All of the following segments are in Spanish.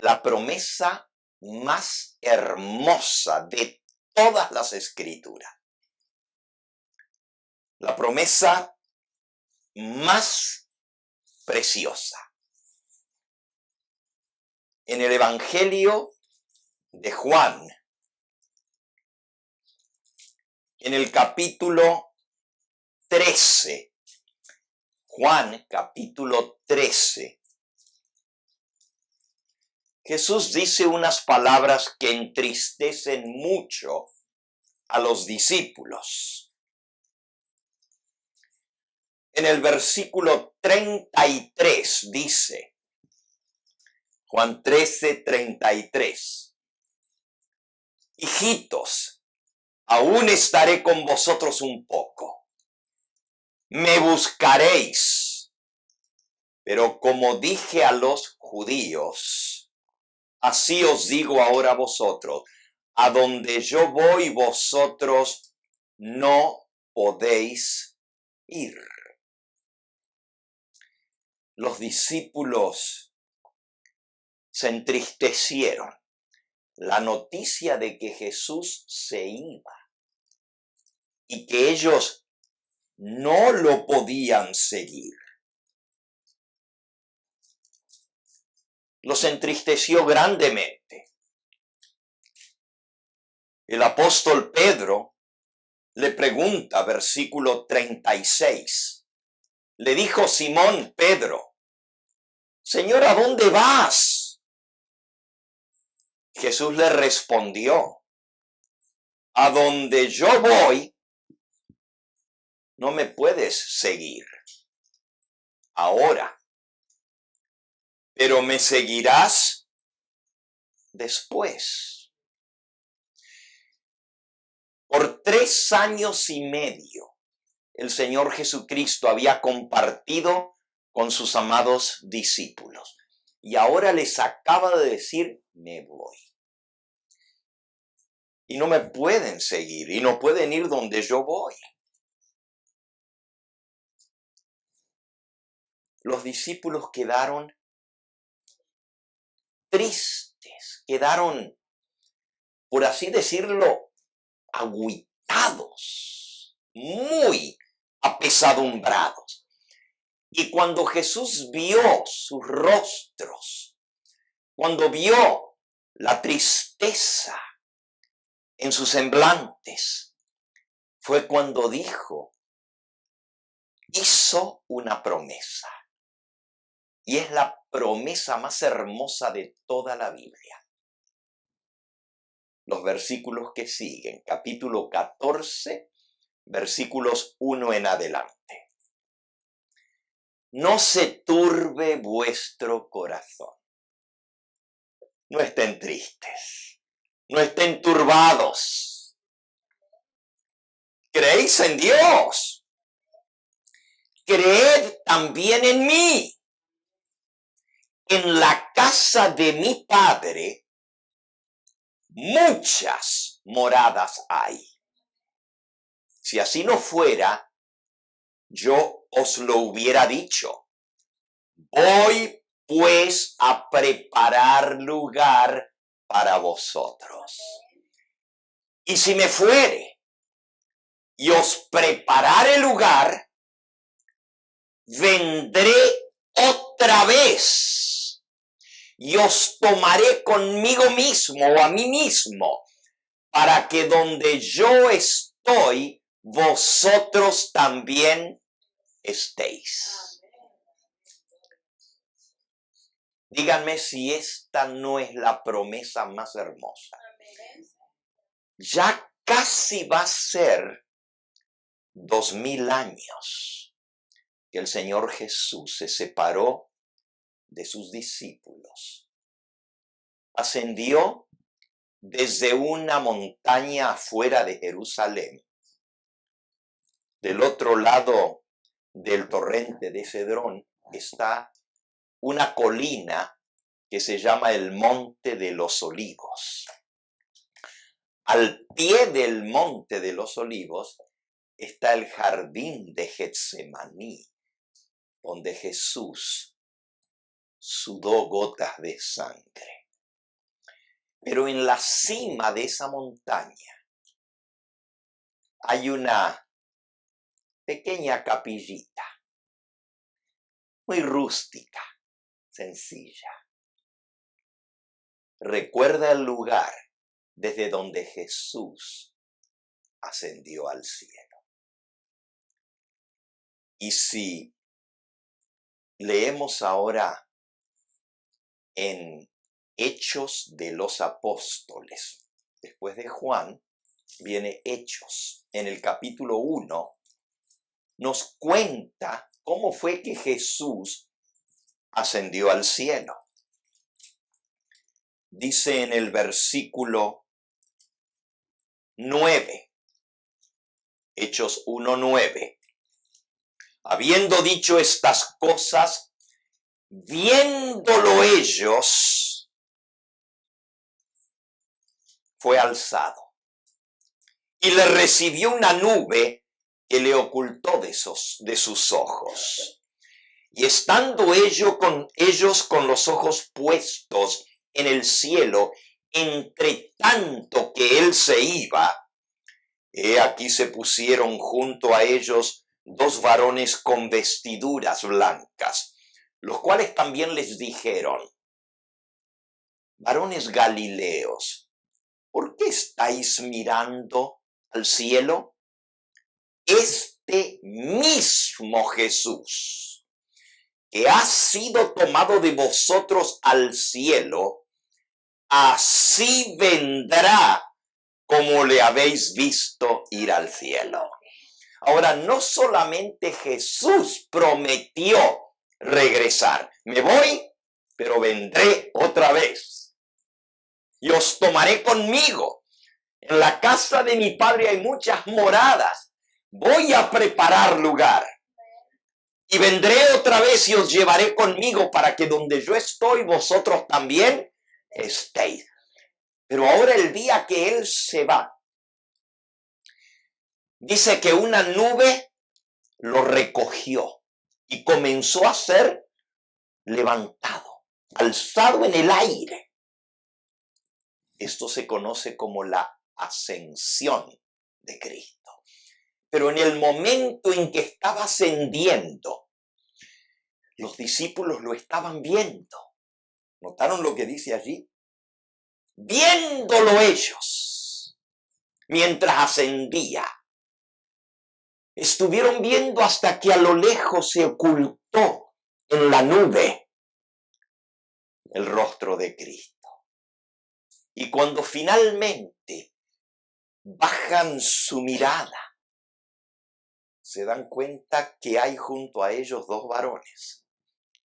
la promesa más hermosa de todas las escrituras. La promesa más preciosa. En el Evangelio de Juan, en el capítulo 13, Juan capítulo 13, Jesús dice unas palabras que entristecen mucho a los discípulos. En el versículo 33 dice, Juan 13, 33, hijitos, aún estaré con vosotros un poco. Me buscaréis, pero como dije a los judíos, así os digo ahora a vosotros, a donde yo voy vosotros no podéis ir. Los discípulos se entristecieron. La noticia de que Jesús se iba y que ellos no lo podían seguir, los entristeció grandemente. El apóstol Pedro le pregunta, versículo 36, le dijo Simón Pedro, Señor, ¿a dónde vas? Jesús le respondió, a donde yo voy, no me puedes seguir ahora, pero me seguirás después. Por 3 años y medio, el Señor Jesucristo había compartido con sus amados discípulos. Y ahora les acaba de decir, me voy. Y no me pueden seguir, y no pueden ir donde yo voy. Los discípulos quedaron tristes, quedaron, por así decirlo, agüitados, muy apesadumbrados. Y cuando Jesús vio sus rostros, cuando vio la tristeza en sus semblantes, fue cuando dijo, hizo una promesa. Y es la promesa más hermosa de toda la Biblia. Los versículos que siguen, capítulo 14, versículos 1 en adelante. No se turbe vuestro corazón. No estén tristes, no estén turbados. ¿Creéis en Dios? Creed también en mí. En la casa de mi Padre muchas moradas hay. Si así no fuera, yo os lo hubiera dicho. Voy pues a preparar lugar para vosotros. Y si me fuere y os preparare lugar, vendré otra vez y os tomaré conmigo mismo o a mí mismo, para que donde yo estoy, vosotros también estéis. Díganme si esta no es la promesa más hermosa. Ya casi va a ser 2000 años que el Señor Jesús se separó de sus discípulos. Ascendió desde una montaña afuera de Jerusalén. Del otro lado del torrente de Cedrón está una colina que se llama el Monte de los Olivos. Al pie del Monte de los Olivos está el jardín de Getsemaní, donde Jesús sudó gotas de sangre. Pero en la cima de esa montaña hay una pequeña capillita, muy rústica, sencilla. Recuerda el lugar desde donde Jesús ascendió al cielo. Y si leemos ahora en Hechos de los Apóstoles, después de Juan, viene Hechos. En el capítulo 1 nos cuenta cómo fue que Jesús ascendió al cielo. Dice en el versículo 9, Hechos 1:9, habiendo dicho estas cosas, viéndolo ellos, fue alzado y le recibió una nube que le ocultó de sus ojos. Y estando ellos con los ojos puestos en el cielo, entre tanto que él se iba, he aquí se pusieron junto a ellos dos varones con vestiduras blancas, los cuales también les dijeron: varones galileos, ¿por qué estáis mirando al cielo? Este mismo Jesús, que ha sido tomado de vosotros al cielo, así vendrá como le habéis visto ir al cielo. Ahora, no solamente Jesús prometió regresar. Me voy, pero vendré otra vez. Y os tomaré conmigo. En la casa de mi Padre hay muchas moradas. Voy a preparar lugar. Y vendré otra vez y os llevaré conmigo para que donde yo estoy, vosotros también estéis. Pero ahora el día que Él se va, dice que una nube lo recogió y comenzó a ser levantado, alzado en el aire. Esto se conoce como la ascensión de Cristo. Pero en el momento en que estaba ascendiendo, los discípulos lo estaban viendo. ¿Notaron lo que dice allí? Viéndolo ellos, mientras ascendía, estuvieron viendo hasta que a lo lejos se ocultó en la nube el rostro de Cristo. Y cuando finalmente bajan su mirada, se dan cuenta que hay junto a ellos dos varones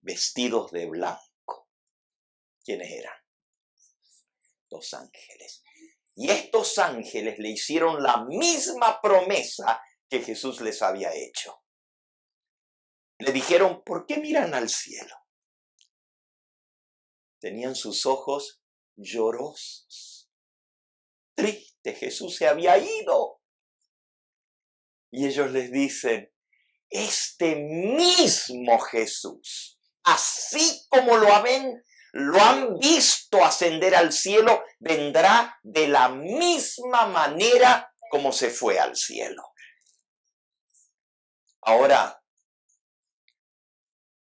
vestidos de blanco. ¿Quiénes eran? Dos ángeles. Y estos ángeles le hicieron la misma promesa que Jesús les había hecho. Le dijeron: ¿por qué miran al cielo? Tenían sus ojos llorosos, tristes. Jesús se había ido. Y ellos les dicen: este mismo Jesús, así como lo han visto ascender al cielo, vendrá de la misma manera como se fue al cielo. Ahora,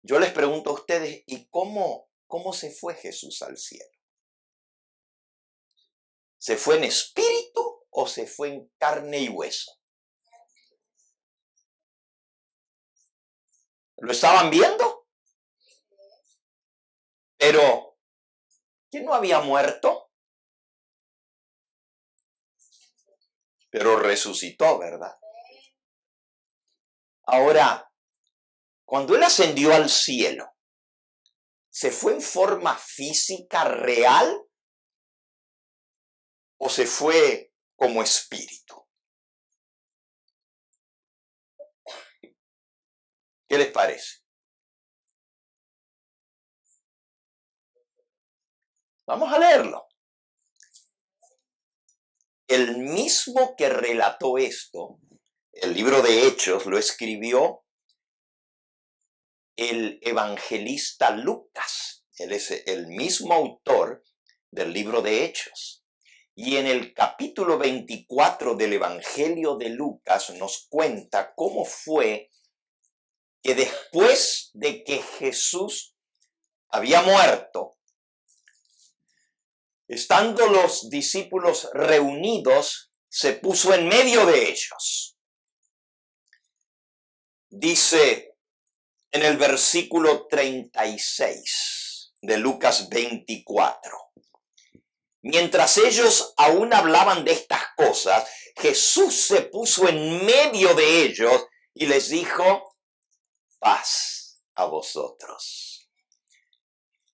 yo les pregunto a ustedes, ¿y cómo se fue Jesús al cielo? ¿Se fue en espíritu o se fue en carne y hueso? ¿Lo estaban viendo? Pero, ¿quién no había muerto? Pero resucitó, ¿verdad? Ahora, cuando Él ascendió al cielo, ¿se fue en forma física real o se fue como espíritu? ¿Qué les parece? Vamos a leerlo. El mismo que relató esto, el libro de Hechos, lo escribió el evangelista Lucas. Él es el mismo autor del libro de Hechos. Y en el capítulo 24 del Evangelio de Lucas nos cuenta cómo fue que después de que Jesús había muerto, estando los discípulos reunidos, se puso en medio de ellos. Dice en el versículo 36 de Lucas 24. Mientras ellos aún hablaban de estas cosas, Jesús se puso en medio de ellos y les dijo: paz a vosotros.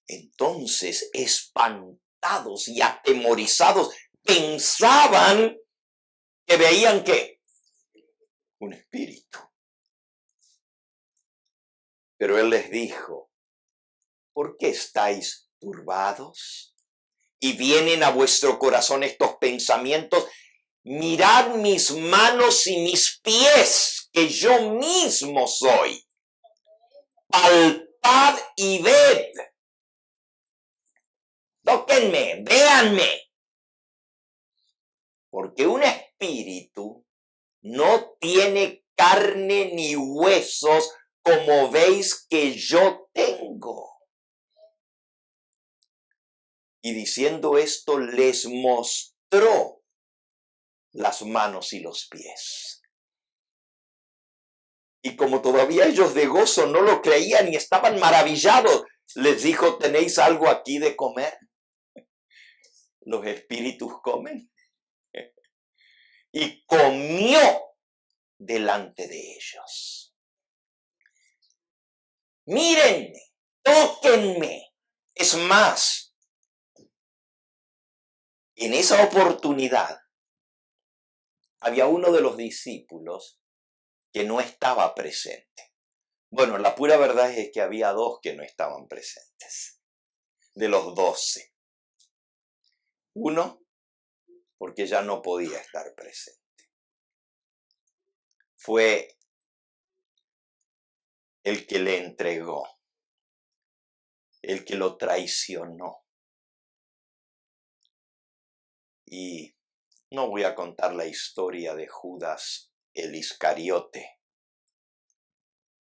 Entonces, espantados y atemorizados, pensaban que veían ¿qué? Un espíritu. Pero él les dijo: ¿por qué estáis turbados? Y vienen a vuestro corazón estos pensamientos. Mirad mis manos y mis pies, que yo mismo soy. Palpad y ved. Tóquenme, véanme. Porque un espíritu no tiene carne ni huesos, como veis que yo tengo. Y diciendo esto, les mostró las manos y los pies. Y como todavía ellos de gozo no lo creían y estaban maravillados, les dijo: ¿tenéis algo aquí de comer? Los espíritus comen. Y comió delante de ellos. Mírenme, tóquenme. Es más, en esa oportunidad había uno de los discípulos que no estaba presente. Bueno, la pura verdad es que había dos que no estaban presentes, de los 12. Uno, porque ya no podía estar presente. Fue el que le entregó, el que lo traicionó. Y no voy a contar la historia de Judas el Iscariote,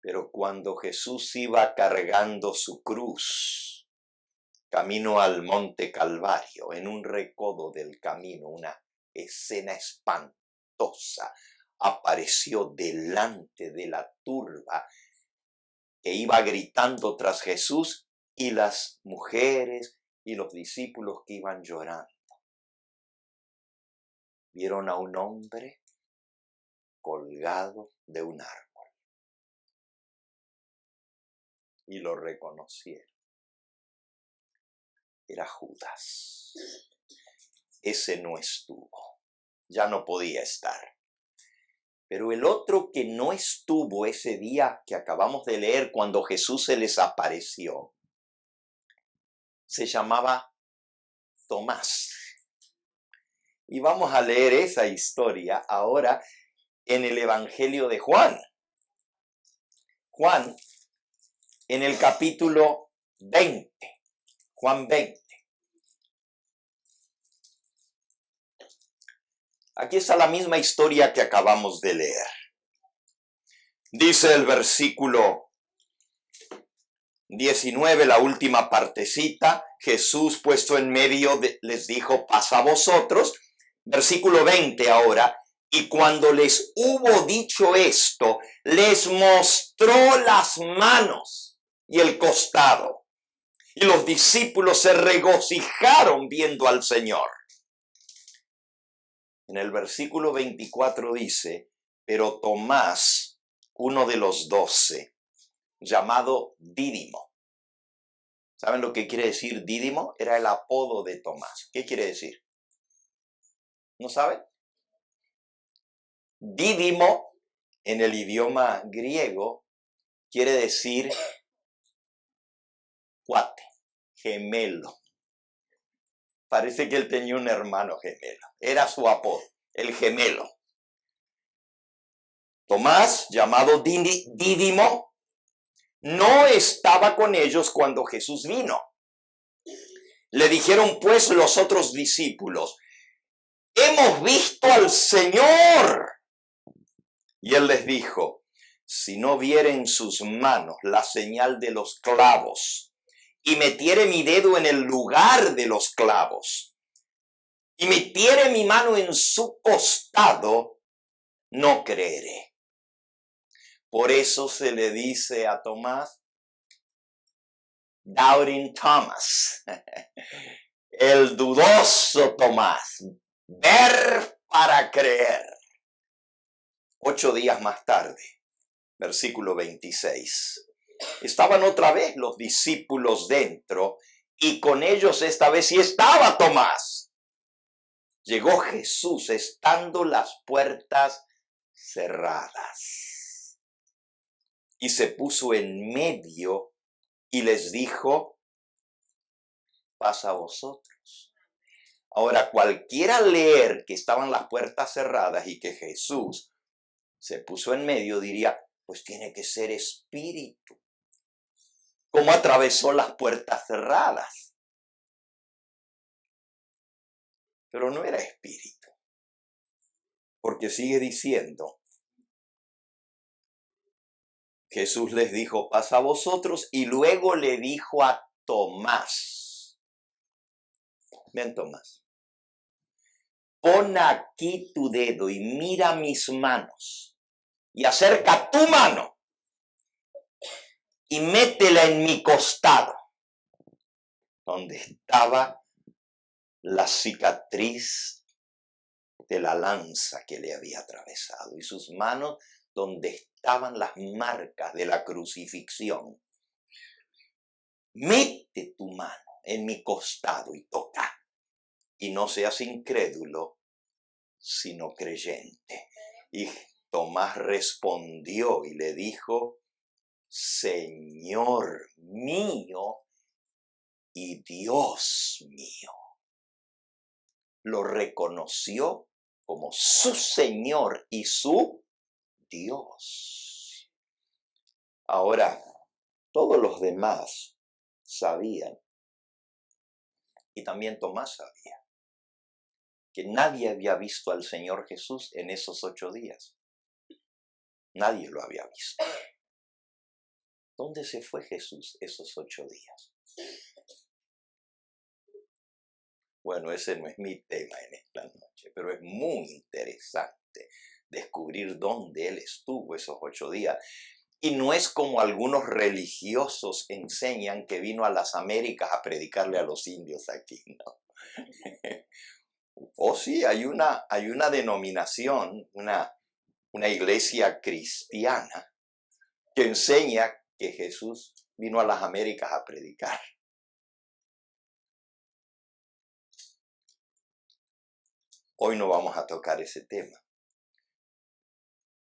pero cuando Jesús iba cargando su cruz, camino al monte Calvario, en un recodo del camino, una escena espantosa apareció delante de la turba que iba gritando tras Jesús y las mujeres y los discípulos que iban llorando. Vieron a un hombre colgado de un árbol y lo reconocieron. Era Judas. Ese no estuvo, ya no podía estar. Pero el otro que no estuvo ese día que acabamos de leer, cuando Jesús se les apareció, se llamaba Tomás. Y vamos a leer esa historia ahora en el Evangelio de Juan. Juan, en el capítulo 20. Juan 20. Aquí está la misma historia que acabamos de leer. Dice el versículo 19, la última partecita: Jesús puesto en medio les dijo: paz a vosotros. Versículo 20 ahora: y cuando les hubo dicho esto, les mostró las manos y el costado. Y los discípulos se regocijaron viendo al Señor. En el versículo 24 dice: pero Tomás, uno de los 12, llamado Dídimo. ¿Saben lo que quiere decir Dídimo? Era el apodo de Tomás. ¿Qué quiere decir? ¿No saben? Dídimo, en el idioma griego, quiere decir cuate, gemelo. Parece que él tenía un hermano gemelo. Era su apodo, el gemelo. Tomás, llamado Dídimo, no estaba con ellos cuando Jesús vino. Le dijeron pues los otros discípulos: hemos visto al Señor. Y él les dijo: si no viere en sus manos la señal de los clavos, y metiere mi dedo en el lugar de los clavos, y metiere mi mano en su costado, no creeré. Por eso se le dice a Tomás, Doubting Thomas, el dudoso Tomás, ver para creer. 8 días más tarde, versículo 26, estaban otra vez los discípulos dentro, y con ellos esta vez sí estaba Tomás. Llegó Jesús estando las puertas cerradas, y se puso en medio y les dijo: paz a vosotros. Ahora, cualquiera leer que estaban las puertas cerradas y que Jesús se puso en medio diría: pues tiene que ser espíritu. ¿Cómo atravesó las puertas cerradas? Pero no era espíritu, porque sigue diciendo, Jesús les dijo: paz a vosotros, y luego le dijo a Tomás, ven Tomás, pon aquí tu dedo y mira mis manos, y acerca tu mano y métela en mi costado, donde estaba la cicatriz de la lanza que le había atravesado, y sus manos donde estaban las marcas de la crucifixión. Mete tu mano en mi costado y toca, y no seas incrédulo, sino creyente. Y Tomás respondió y le dijo: Señor mío y Dios mío. Lo reconoció como su Señor y su Dios. Ahora, todos los demás sabían, y también Tomás sabía, que nadie había visto al Señor Jesús en esos 8 días. Nadie lo había visto. ¿Dónde se fue Jesús esos 8 días? Bueno, ese no es mi tema en esta noche, pero es muy interesante descubrir dónde Él estuvo esos 8 días. Y no es como algunos religiosos enseñan que vino a las Américas a predicarle a los indios aquí, ¿no? O sí, hay una denominación, una iglesia cristiana que enseña que Jesús vino a las Américas a predicar. Hoy no vamos a tocar ese tema.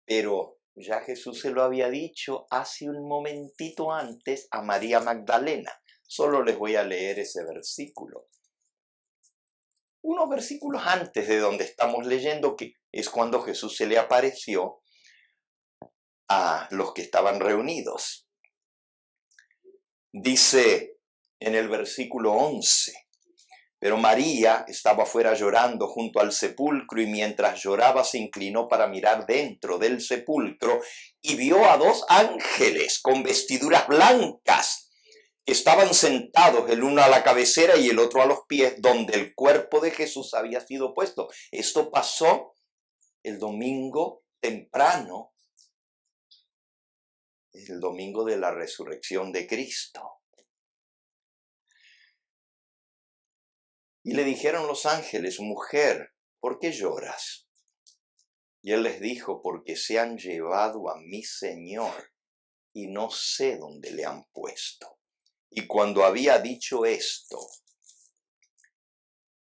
Pero ya Jesús se lo había dicho hace un momentito antes a María Magdalena. Solo les voy a leer ese versículo. Unos versículos antes de donde estamos leyendo, que es cuando Jesús se le apareció a los que estaban reunidos. Dice en el versículo 11, pero María estaba afuera llorando junto al sepulcro, y mientras lloraba se inclinó para mirar dentro del sepulcro y vio a 2 ángeles con vestiduras blancas que estaban sentados, el uno a la cabecera y el otro a los pies, donde el cuerpo de Jesús había sido puesto. Esto pasó el domingo temprano, el domingo de la resurrección de Cristo. Y le dijeron los ángeles: mujer, ¿por qué lloras? Y él les dijo: porque se han llevado a mi Señor y no sé dónde le han puesto. Y cuando había dicho esto,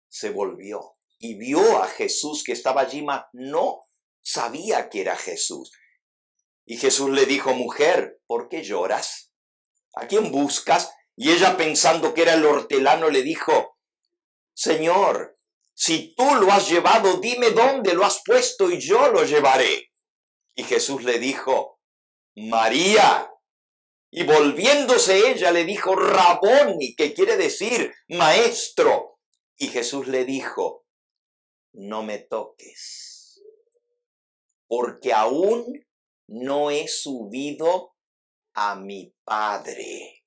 se volvió y vio a Jesús que estaba allí, mas no sabía que era Jesús. Y Jesús le dijo: mujer, ¿por qué lloras? ¿A quién buscas? Y ella, pensando que era el hortelano, le dijo: Señor, si tú lo has llevado, dime dónde lo has puesto y yo lo llevaré. Y Jesús le dijo: María. Y volviéndose ella le dijo, Raboni, que quiere decir maestro. Y Jesús le dijo, no me toques, porque aún no he subido a mi Padre.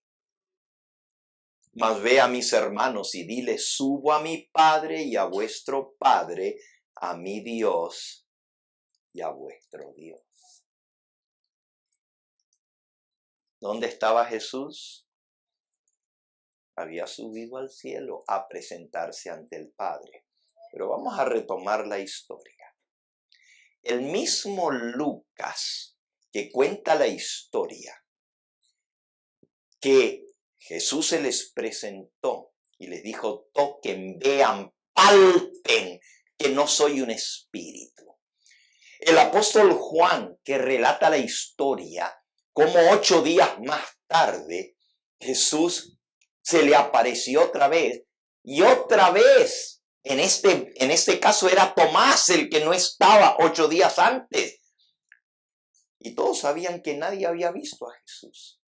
Mas ve a mis hermanos y dile, subo a mi Padre y a vuestro Padre, a mi Dios y a vuestro Dios. ¿Dónde estaba Jesús? Había subido al cielo a presentarse ante el Padre. Pero vamos a retomar la historia. El mismo Lucas que cuenta la historia, que Jesús se les presentó y les dijo, toquen, vean, palpen, que no soy un espíritu. El apóstol Juan, que relata la historia, como 8 días más tarde, Jesús se le apareció otra vez, y otra vez, en este caso era Tomás el que no estaba 8 días antes. Y todos sabían que nadie había visto a Jesús.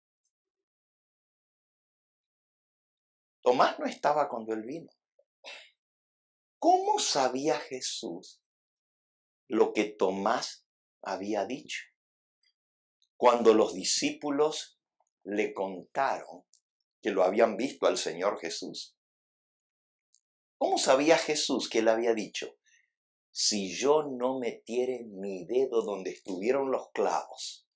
Tomás no estaba cuando él vino. ¿Cómo sabía Jesús lo que Tomás había dicho? Cuando los discípulos le contaron que lo habían visto al Señor Jesús. ¿Cómo sabía Jesús que él había dicho? Si yo no metiere mi dedo donde estuvieron los clavos,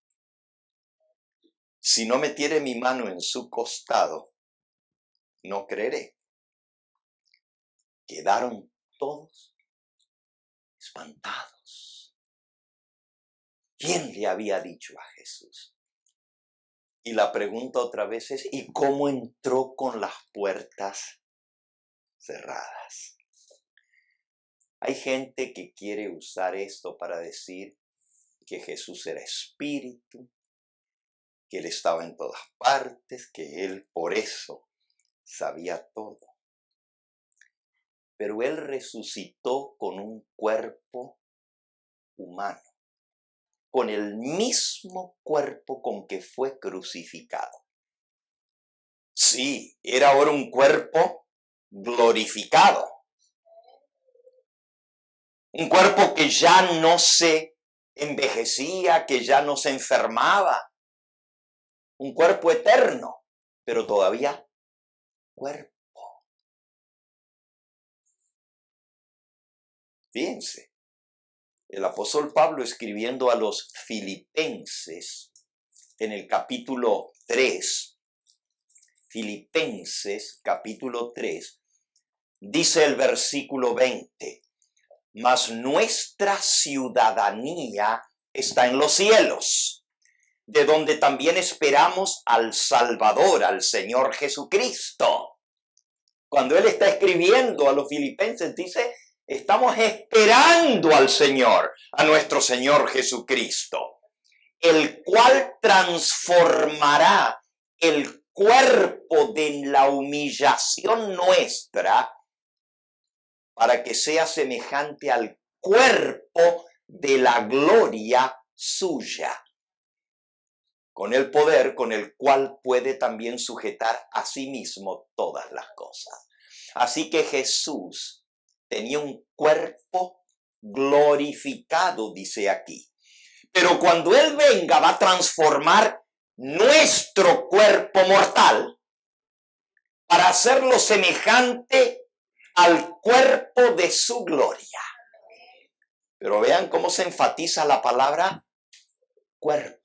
si no metiere mi mano en su costado, no creeré. Quedaron todos espantados. ¿Quién le había dicho a Jesús? Y la pregunta otra vez es, ¿y cómo entró con las puertas cerradas? Hay gente que quiere usar esto para decir que Jesús era espíritu, que él estaba en todas partes, que él por eso sabía todo. Pero él resucitó con un cuerpo humano, con el mismo cuerpo con que fue crucificado. Sí, era ahora un cuerpo glorificado. Un cuerpo que ya no se envejecía, que ya no se enfermaba. Un cuerpo eterno, pero todavía cuerpo. Fíjense, el apóstol Pablo escribiendo a los Filipenses en el capítulo 3, Filipenses capítulo 3, dice el versículo 20, mas nuestra ciudadanía está en los cielos, de donde también esperamos al Salvador, al Señor Jesucristo. Cuando él está escribiendo a los filipenses, dice, estamos esperando al Señor, a nuestro Señor Jesucristo, el cual transformará el cuerpo de la humillación nuestra para que sea semejante al cuerpo de la gloria suya, con el poder con el cual puede también sujetar a sí mismo todas las cosas. Así que Jesús tenía un cuerpo glorificado, dice aquí. Pero cuando Él venga va a transformar nuestro cuerpo mortal para hacerlo semejante al cuerpo de su gloria. Pero vean cómo se enfatiza la palabra cuerpo.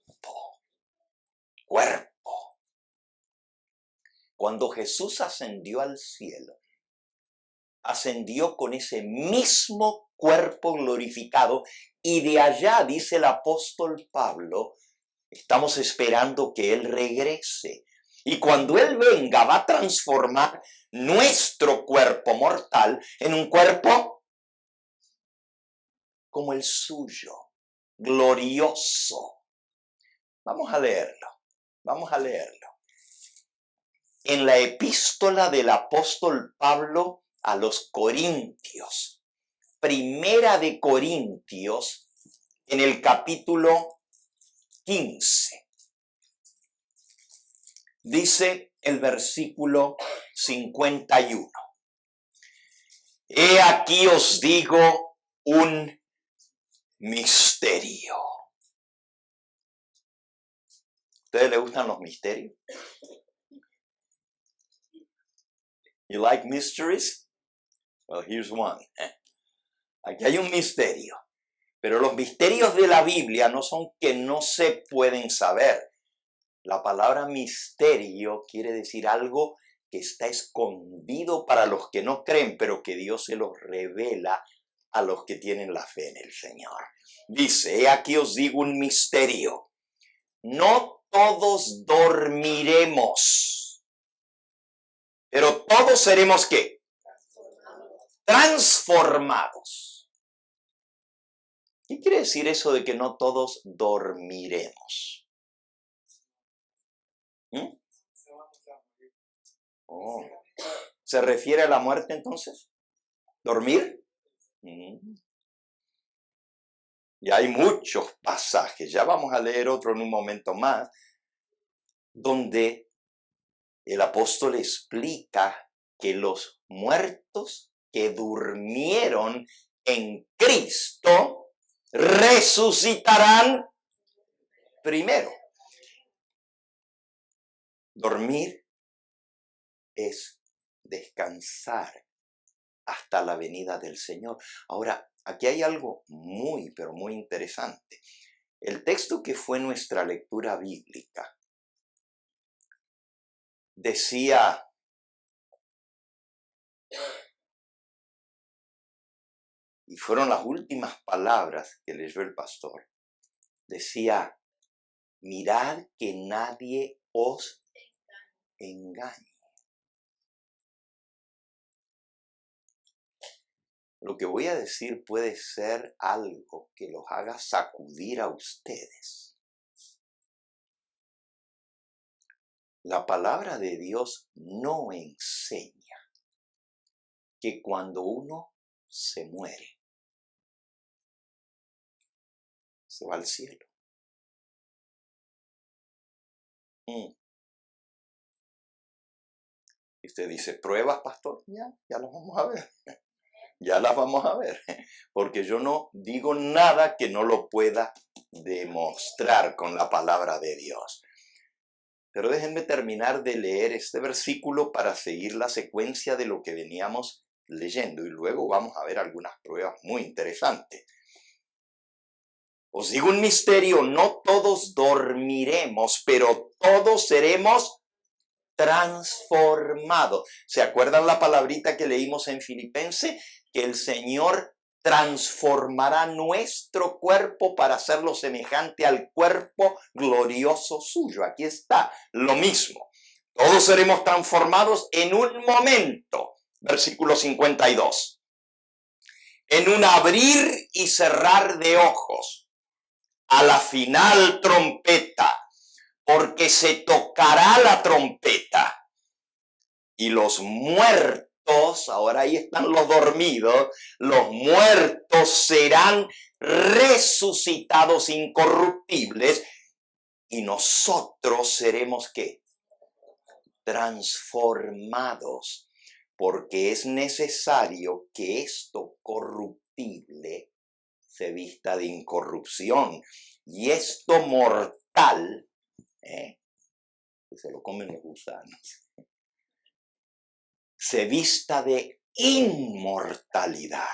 Cuerpo. Cuando Jesús ascendió al cielo, ascendió con ese mismo cuerpo glorificado y de allá, dice el apóstol Pablo, estamos esperando que Él regrese. Y cuando Él venga va a transformar nuestro cuerpo mortal en un cuerpo como el suyo, glorioso. Vamos a leerlo. En la epístola del apóstol Pablo a los Corintios, Primera de Corintios, en el capítulo 15. Dice el versículo 51. He aquí os digo un misterio. ¿A ustedes les gustan los misterios? You like mysteries? Well, here's one. Aquí hay un misterio. Pero los misterios de la Biblia no son que no se pueden saber. La palabra misterio quiere decir algo que está escondido para los que no creen, pero que Dios se los revela a los que tienen la fe en el Señor. Dice, he aquí os digo un misterio. No todos dormiremos, pero todos seremos ¿qué? Transformados. ¿Qué quiere decir eso de que no todos dormiremos? Oh. ¿Se refiere a la muerte entonces? ¿Dormir? Y hay muchos pasajes, ya vamos a leer otro en un momento más, donde el apóstol explica que los muertos que durmieron en Cristo resucitarán primero. Dormir es descansar hasta la venida del Señor. Ahora, aquí hay algo muy, pero muy interesante. El texto que fue nuestra lectura bíblica decía, y fueron las últimas palabras que leyó el pastor, decía, mirad que nadie os engañe. Lo que voy a decir puede ser algo que los haga sacudir a ustedes. La palabra de Dios no enseña que cuando uno se muere, se va al cielo. Y usted dice, ¿pruebas, pastor? Ya las vamos a ver. Ya las vamos a ver. Porque yo no digo nada que no lo pueda demostrar con la palabra de Dios. Pero déjenme terminar de leer este versículo para seguir la secuencia de lo que veníamos leyendo. Y luego vamos a ver algunas pruebas muy interesantes. Os digo un misterio, no todos dormiremos, pero todos seremos transformados. ¿Se acuerdan la palabrita que leímos en Filipenses? Que el Señor transformará nuestro cuerpo para hacerlo semejante al cuerpo glorioso suyo. Aquí está lo mismo. Todos seremos transformados en un momento. Versículo 52. En un abrir y cerrar de ojos. A la final trompeta, porque se tocará la trompeta y los muertos, ahora ahí están los dormidos, los muertos serán resucitados incorruptibles y nosotros seremos ¿qué? Transformados, porque es necesario que esto corruptible se vista de incorrupción y esto mortal, que se lo comen los gusanos, se vista de inmortalidad.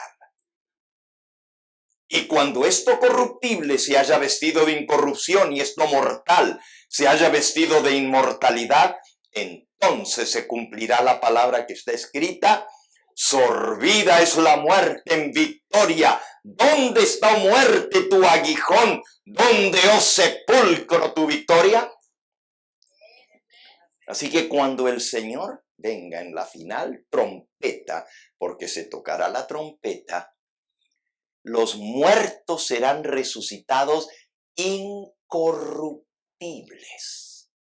Y cuando esto corruptible se haya vestido de incorrupción y esto mortal se haya vestido de inmortalidad, entonces se cumplirá la palabra que está escrita: sorbida es la muerte en victoria. ¿Dónde está, oh muerte, tu aguijón? ¿Dónde, oh sepulcro, tu victoria? Así que cuando el Señor venga en la final trompeta, porque se tocará la trompeta, los muertos serán resucitados incorruptibles.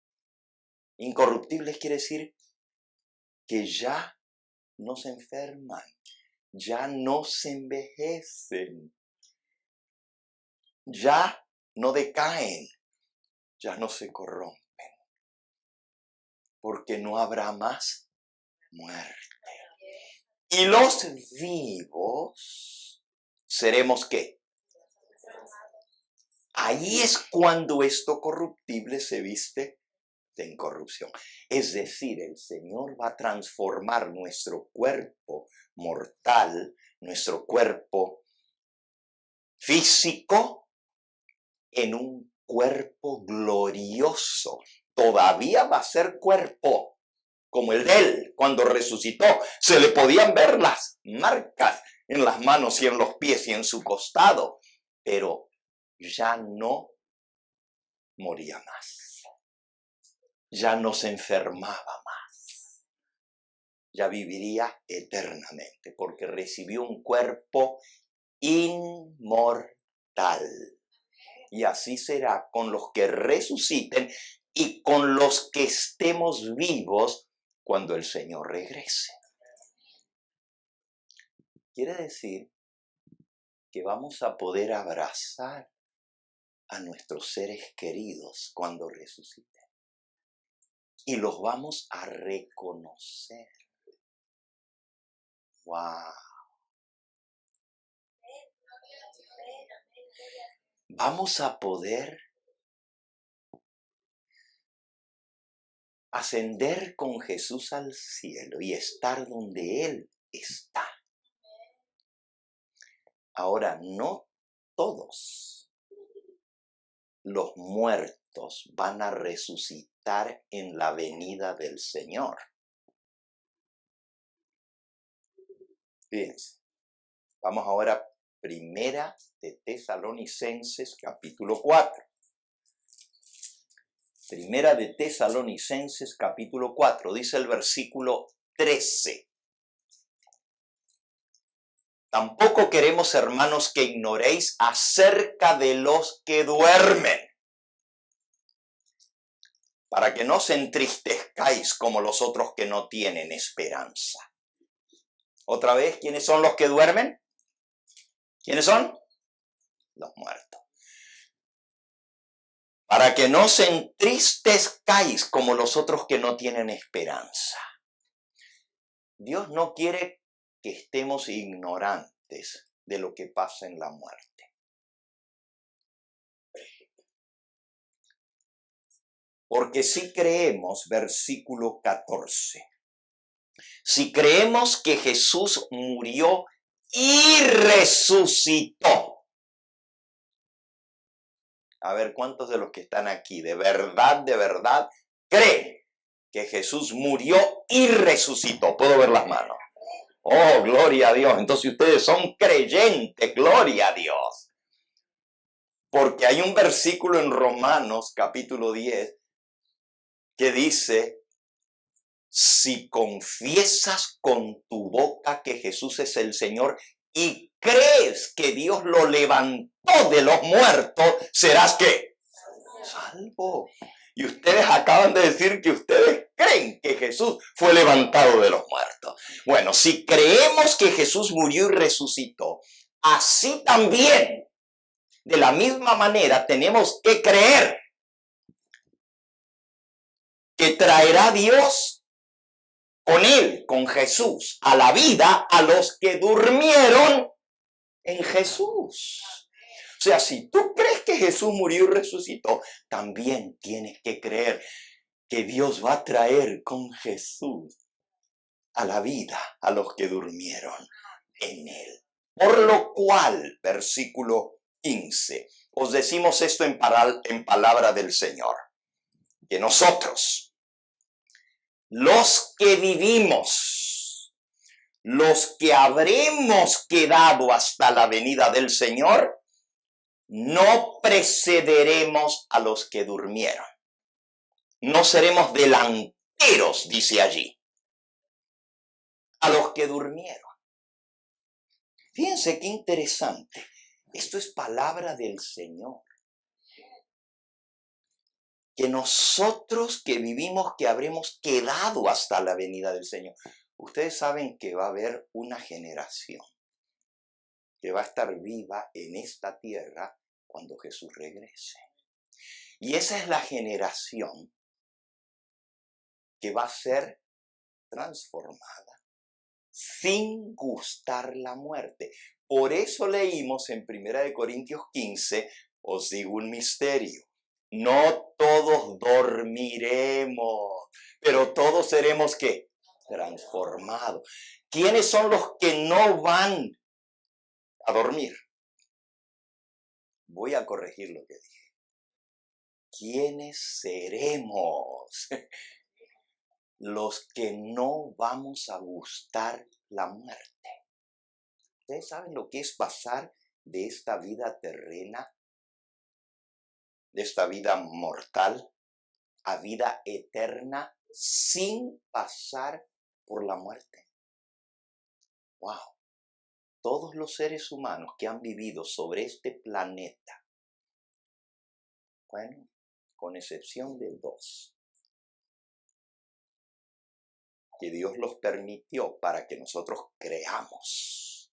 Incorruptibles quiere decir que ya no se enferman, ya no se envejecen, ya no decaen, ya no se corrompen. porque no habrá más muerte. Y los vivos seremos ¿qué? Ahí es cuando esto corruptible se viste de incorrupción. Es decir, el Señor va a transformar nuestro cuerpo mortal, nuestro cuerpo físico, en un cuerpo glorioso. Todavía va a ser cuerpo como el de Él cuando resucitó. Se le podían ver las marcas en las manos y en los pies y en su costado, pero ya no moría más. Ya no se enfermaba más. Ya viviría eternamente porque recibió un cuerpo inmortal. Y así será con los que resuciten y con los que estemos vivos cuando el Señor regrese. Quiere decir que vamos a poder abrazar a nuestros seres queridos cuando resuciten. Y los vamos a reconocer. ¡Wow! Vamos a poder ascender con Jesús al cielo y estar donde Él está. Ahora, no todos los muertos van a resucitar en la venida del Señor. Fíjense, vamos ahora a Primera de Tesalonicenses, capítulo 4. Primera de Tesalonicenses, capítulo 4, dice el versículo 13. Tampoco queremos, hermanos, que ignoréis acerca de los que duermen, para que no os entristezcáis como los otros que no tienen esperanza. Otra vez, ¿quiénes son los que duermen? ¿Quiénes son? Los muertos. Para que no os entristezcáis como los otros que no tienen esperanza. Dios no quiere que estemos ignorantes de lo que pasa en la muerte. Porque si creemos, versículo 14, si creemos que Jesús murió y resucitó. A ver, ¿cuántos de los que están aquí de verdad creen que Jesús murió y resucitó? ¿Puedo ver las manos? Oh, gloria a Dios. Entonces ustedes son creyentes, gloria a Dios. Porque hay un versículo en Romanos capítulo 10 que dice, si confiesas con tu boca que Jesús es el Señor y crees que Dios lo levantó de los muertos, serás ¿qué? Salvo. Y ustedes acaban de decir que ustedes creen que Jesús fue levantado de los muertos. Bueno, si creemos que Jesús murió y resucitó, así también, de la misma manera, tenemos que creer que traerá Dios con Él, con Jesús, a la vida a los que durmieron en Jesús. O sea, si tú crees que Jesús murió y resucitó, también tienes que creer que Dios va a traer con Jesús a la vida a los que durmieron en Él. Por lo cual, versículo 15, os decimos esto en palabra del Señor, que nosotros, los que vivimos, los que habremos quedado hasta la venida del Señor, no precederemos a los que durmieron. No seremos delanteros, dice allí, a los que durmieron. Fíjense qué interesante. Esto es palabra del Señor. Que nosotros que vivimos, que habremos quedado hasta la venida del Señor. Ustedes saben que va a haber una generación que va a estar viva en esta tierra cuando Jesús regrese. Y esa es la generación que va a ser transformada sin gustar la muerte. Por eso leímos en 1 Corintios 15, os digo un misterio, no todos dormiremos, pero todos seremos ¿qué? Transformados. ¿Quiénes son los que no van a dormir? Voy a corregir lo que dije. ¿Quiénes seremos? Los que no vamos a gustar la muerte. ¿Ustedes saben lo que es pasar de esta vida terrena, de esta vida mortal, a vida eterna sin pasar por la muerte? ¡Wow! Todos los seres humanos que han vivido sobre este planeta, bueno, con excepción de 2, que Dios los permitió para que nosotros creamos.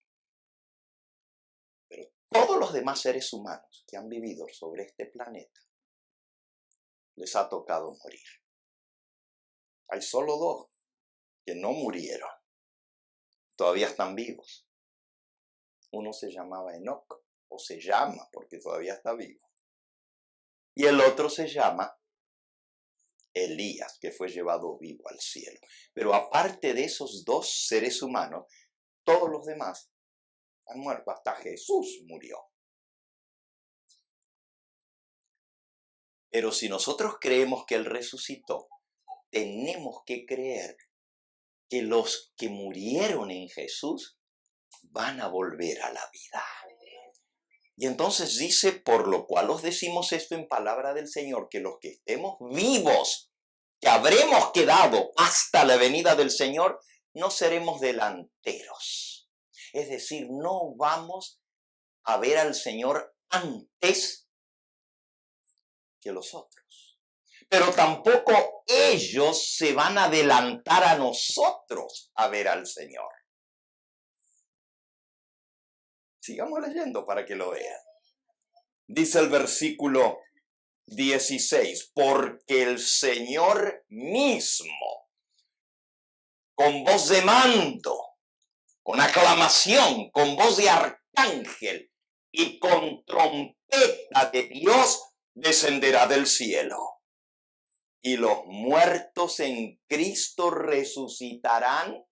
Pero todos los demás seres humanos que han vivido sobre este planeta, les ha tocado morir. Hay solo 2 que no murieron. Todavía están vivos. Uno se llamaba Enoc, o se llama porque todavía está vivo. Y el otro se llama Elías, que fue llevado vivo al cielo. Pero aparte de esos 2 seres humanos, todos los demás han muerto. Hasta Jesús murió. Pero si nosotros creemos que Él resucitó, tenemos que creer que los que murieron en Jesús van a volver a la vida. Y entonces dice, por lo cual os decimos esto en palabra del Señor, que los que estemos vivos, que habremos quedado hasta la venida del Señor, no seremos delanteros. Es decir, no vamos a ver al Señor antes que los otros. Pero tampoco ellos se van a adelantar a nosotros a ver al Señor. Sigamos leyendo para que lo vean. Dice el versículo 16, porque el Señor mismo, con voz de mando, con aclamación, con voz de arcángel y con trompeta de Dios, descenderá del cielo. Y los muertos en Cristo resucitarán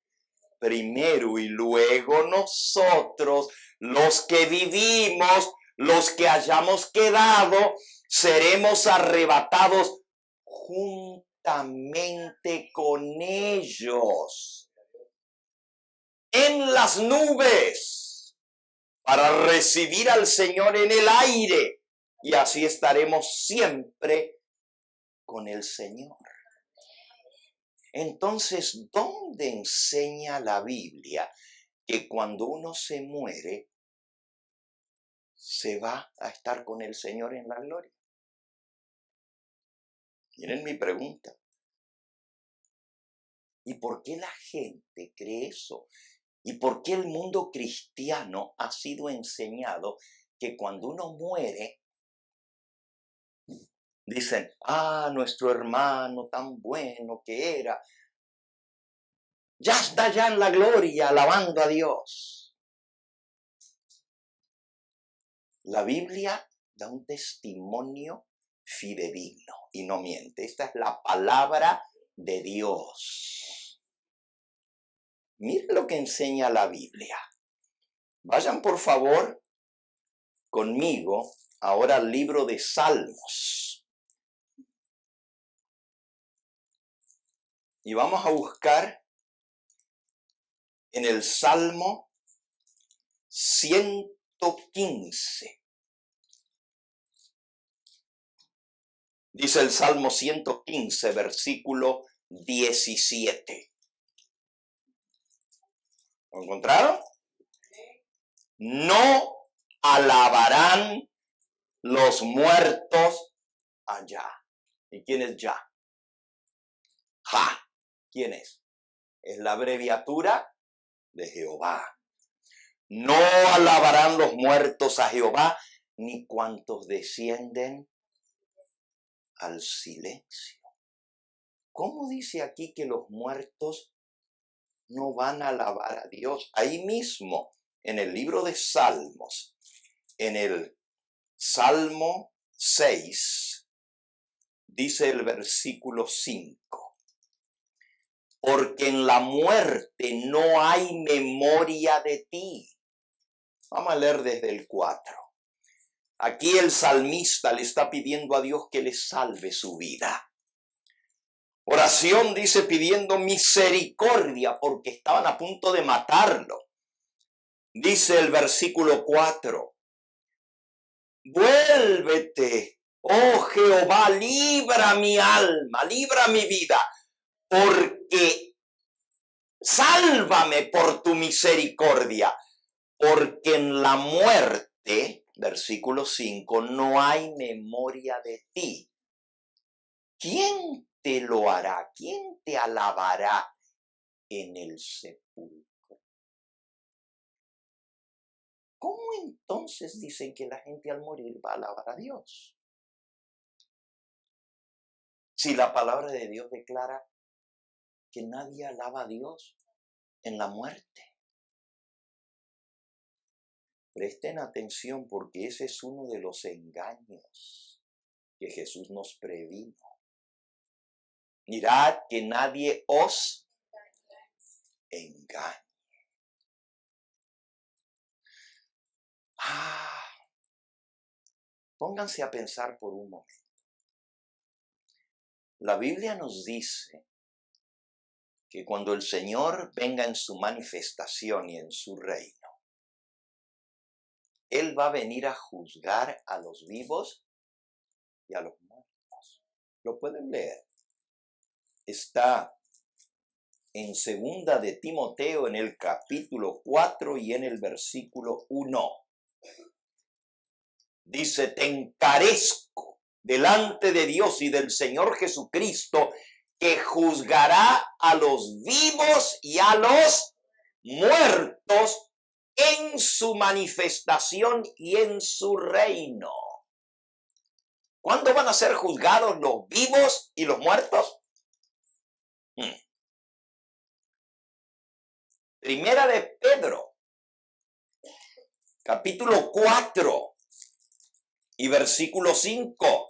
primero y luego nosotros, los que vivimos, los que hayamos quedado, seremos arrebatados juntamente con ellos en las nubes para recibir al Señor en el aire, y así estaremos siempre con el Señor. Entonces, ¿dónde enseña la Biblia que cuando uno se muere, se va a estar con el Señor en la gloria? Miren mi pregunta. ¿Y por qué la gente cree eso? ¿Y por qué el mundo cristiano ha sido enseñado que cuando uno muere, dicen, nuestro hermano tan bueno que era, ya está ya en la gloria, alabando a Dios? La Biblia da un testimonio fidedigno y no miente. Esta es la palabra de Dios. Miren lo que enseña la Biblia. Vayan por favor conmigo ahora al libro de Salmos. Y vamos a buscar en el Salmo 115. Dice el Salmo 115, versículo 17. ¿Lo encontraron? No alabarán los muertos allá. ¿Y quién es ya? Ja. ¿Quién es? Es la abreviatura de Jehová. No alabarán los muertos a Jehová, ni cuantos descienden al silencio. ¿cómo dice aquí que los muertos no van a alabar a Dios? Ahí mismo, en el libro de Salmos, en el Salmo 6, dice el versículo 5. Porque en la muerte no hay memoria de ti. Vamos a leer desde el 4. Aquí el salmista le está pidiendo a Dios que le salve su vida. Oración, dice, pidiendo misericordia porque estaban a punto de matarlo. Dice el versículo 4. Vuélvete, oh Jehová, libra mi alma, libra mi vida, porque sálvame por tu misericordia, porque en la muerte, versículo 5, no hay memoria de ti. ¿Quién te lo hará? ¿Quién te alabará en el sepulcro? ¿Cómo entonces dicen que la gente al morir va a alabar a Dios? Si la palabra de Dios declara que nadie alaba a Dios en la muerte. Presten atención porque ese es uno de los engaños que Jesús nos previno. Mirad que nadie os engañe. Pónganse a pensar por un momento. La Biblia nos dice que cuando el Señor venga en su manifestación y en su reino, Él va a venir a juzgar a los vivos y a los muertos. ¿Lo pueden leer? Está en 2 de Timoteo en el capítulo 4 y en el versículo 1. Dice, te encarezco delante de Dios y del Señor Jesucristo, que juzgará a los vivos y a los muertos en su manifestación y en su reino. ¿Cuándo van a ser juzgados los vivos y los muertos? Primera de Pedro, capítulo 4 y versículo 5.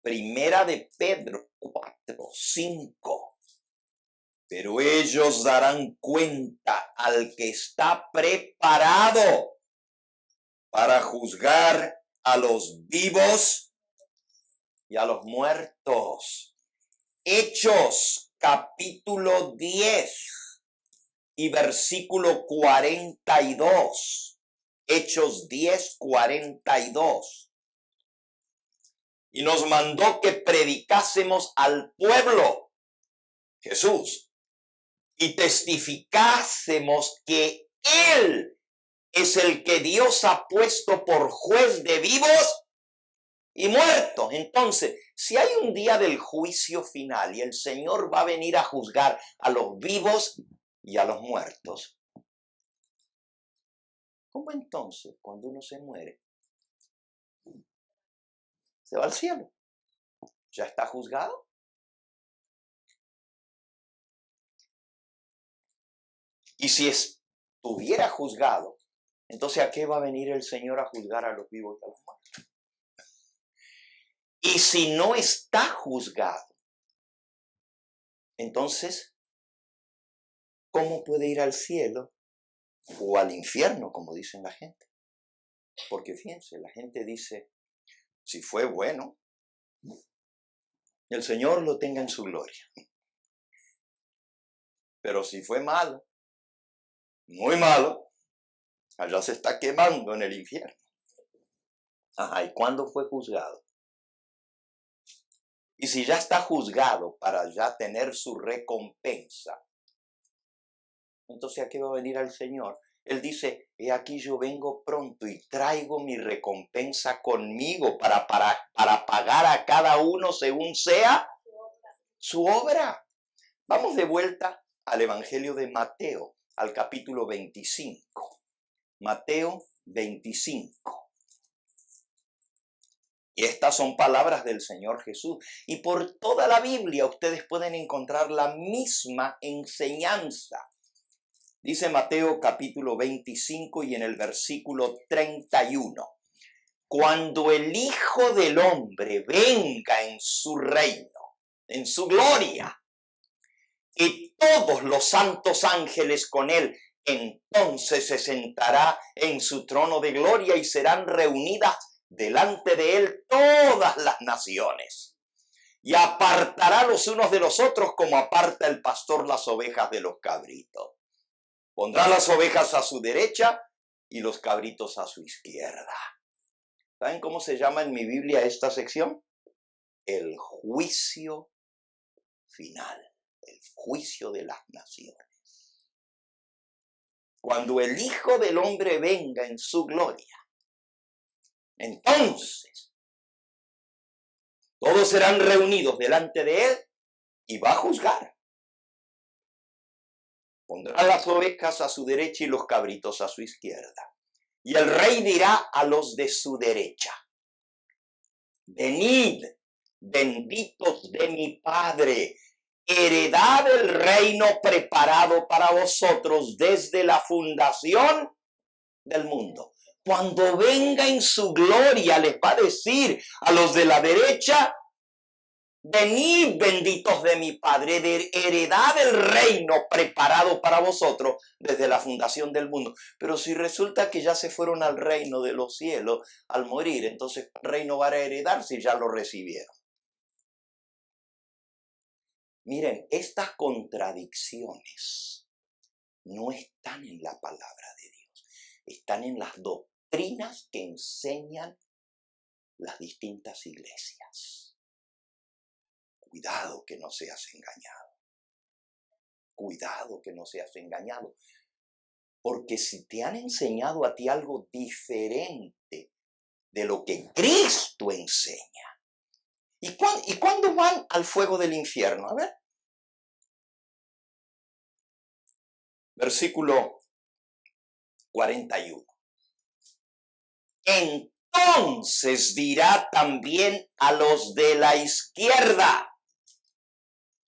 Primera de Pedro 4, 5. Pero ellos darán cuenta al que está preparado para juzgar a los vivos y a los muertos. Hechos, capítulo 10 y versículo 42. Hechos 10, 42. Y nos mandó que predicásemos al pueblo, Jesús, y testificásemos que Él es el que Dios ha puesto por juez de vivos y muertos. Entonces, si hay un día del juicio final y el Señor va a venir a juzgar a los vivos y a los muertos, ¿cómo entonces cuando uno se muere se va al cielo? ¿Ya está juzgado? Y si estuviera juzgado, entonces ¿a qué va a venir el Señor a juzgar a los vivos y a los muertos? Y si no está juzgado, entonces, ¿cómo puede ir al cielo o al infierno, como dicen la gente? Porque fíjense, la gente dice, si fue bueno, el Señor lo tenga en su gloria. Pero si fue malo, muy malo, allá se está quemando en el infierno. Ajá, ¿y cuándo fue juzgado? Y si ya está juzgado para ya tener su recompensa, entonces ¿a qué va a venir al Señor? Él dice, he aquí yo vengo pronto y traigo mi recompensa conmigo para pagar a cada uno según sea su obra. Vamos de vuelta al Evangelio de Mateo, al capítulo 25. Mateo 25. Y estas son palabras del Señor Jesús. Y por toda la Biblia ustedes pueden encontrar la misma enseñanza. Dice Mateo capítulo 25 y en el versículo 31. Cuando el Hijo del Hombre venga en su reino, en su gloria, y todos los santos ángeles con él, entonces se sentará en su trono de gloria y serán reunidas delante de él todas las naciones. Y apartará los unos de los otros como aparta el pastor las ovejas de los cabritos. Pondrá las ovejas a su derecha y los cabritos a su izquierda. ¿Saben cómo se llama en mi Biblia esta sección? El juicio final, el juicio de las naciones. Cuando el Hijo del Hombre venga en su gloria, entonces todos serán reunidos delante de él y va a juzgar. Pondrá las ovejas a su derecha y los cabritos a su izquierda. Y el rey dirá a los de su derecha: venid, benditos de mi Padre, heredad el reino preparado para vosotros desde la fundación del mundo. Cuando venga en su gloria les va a decir a los de la derecha: venid, benditos de mi Padre, heredad el reino preparado para vosotros desde la fundación del mundo. Pero si resulta que ya se fueron al reino de los cielos al morir, entonces ¿qué reino van a heredar si ya lo recibieron? Miren, estas contradicciones no están en la palabra de Dios, están en las doctrinas que enseñan las distintas iglesias. Cuidado que no seas engañado. Cuidado que no seas engañado. Porque si te han enseñado a ti algo diferente de lo que Cristo enseña. ¿Y cuándo van al fuego del infierno? A ver. Versículo 41. Entonces dirá también a los de la izquierda: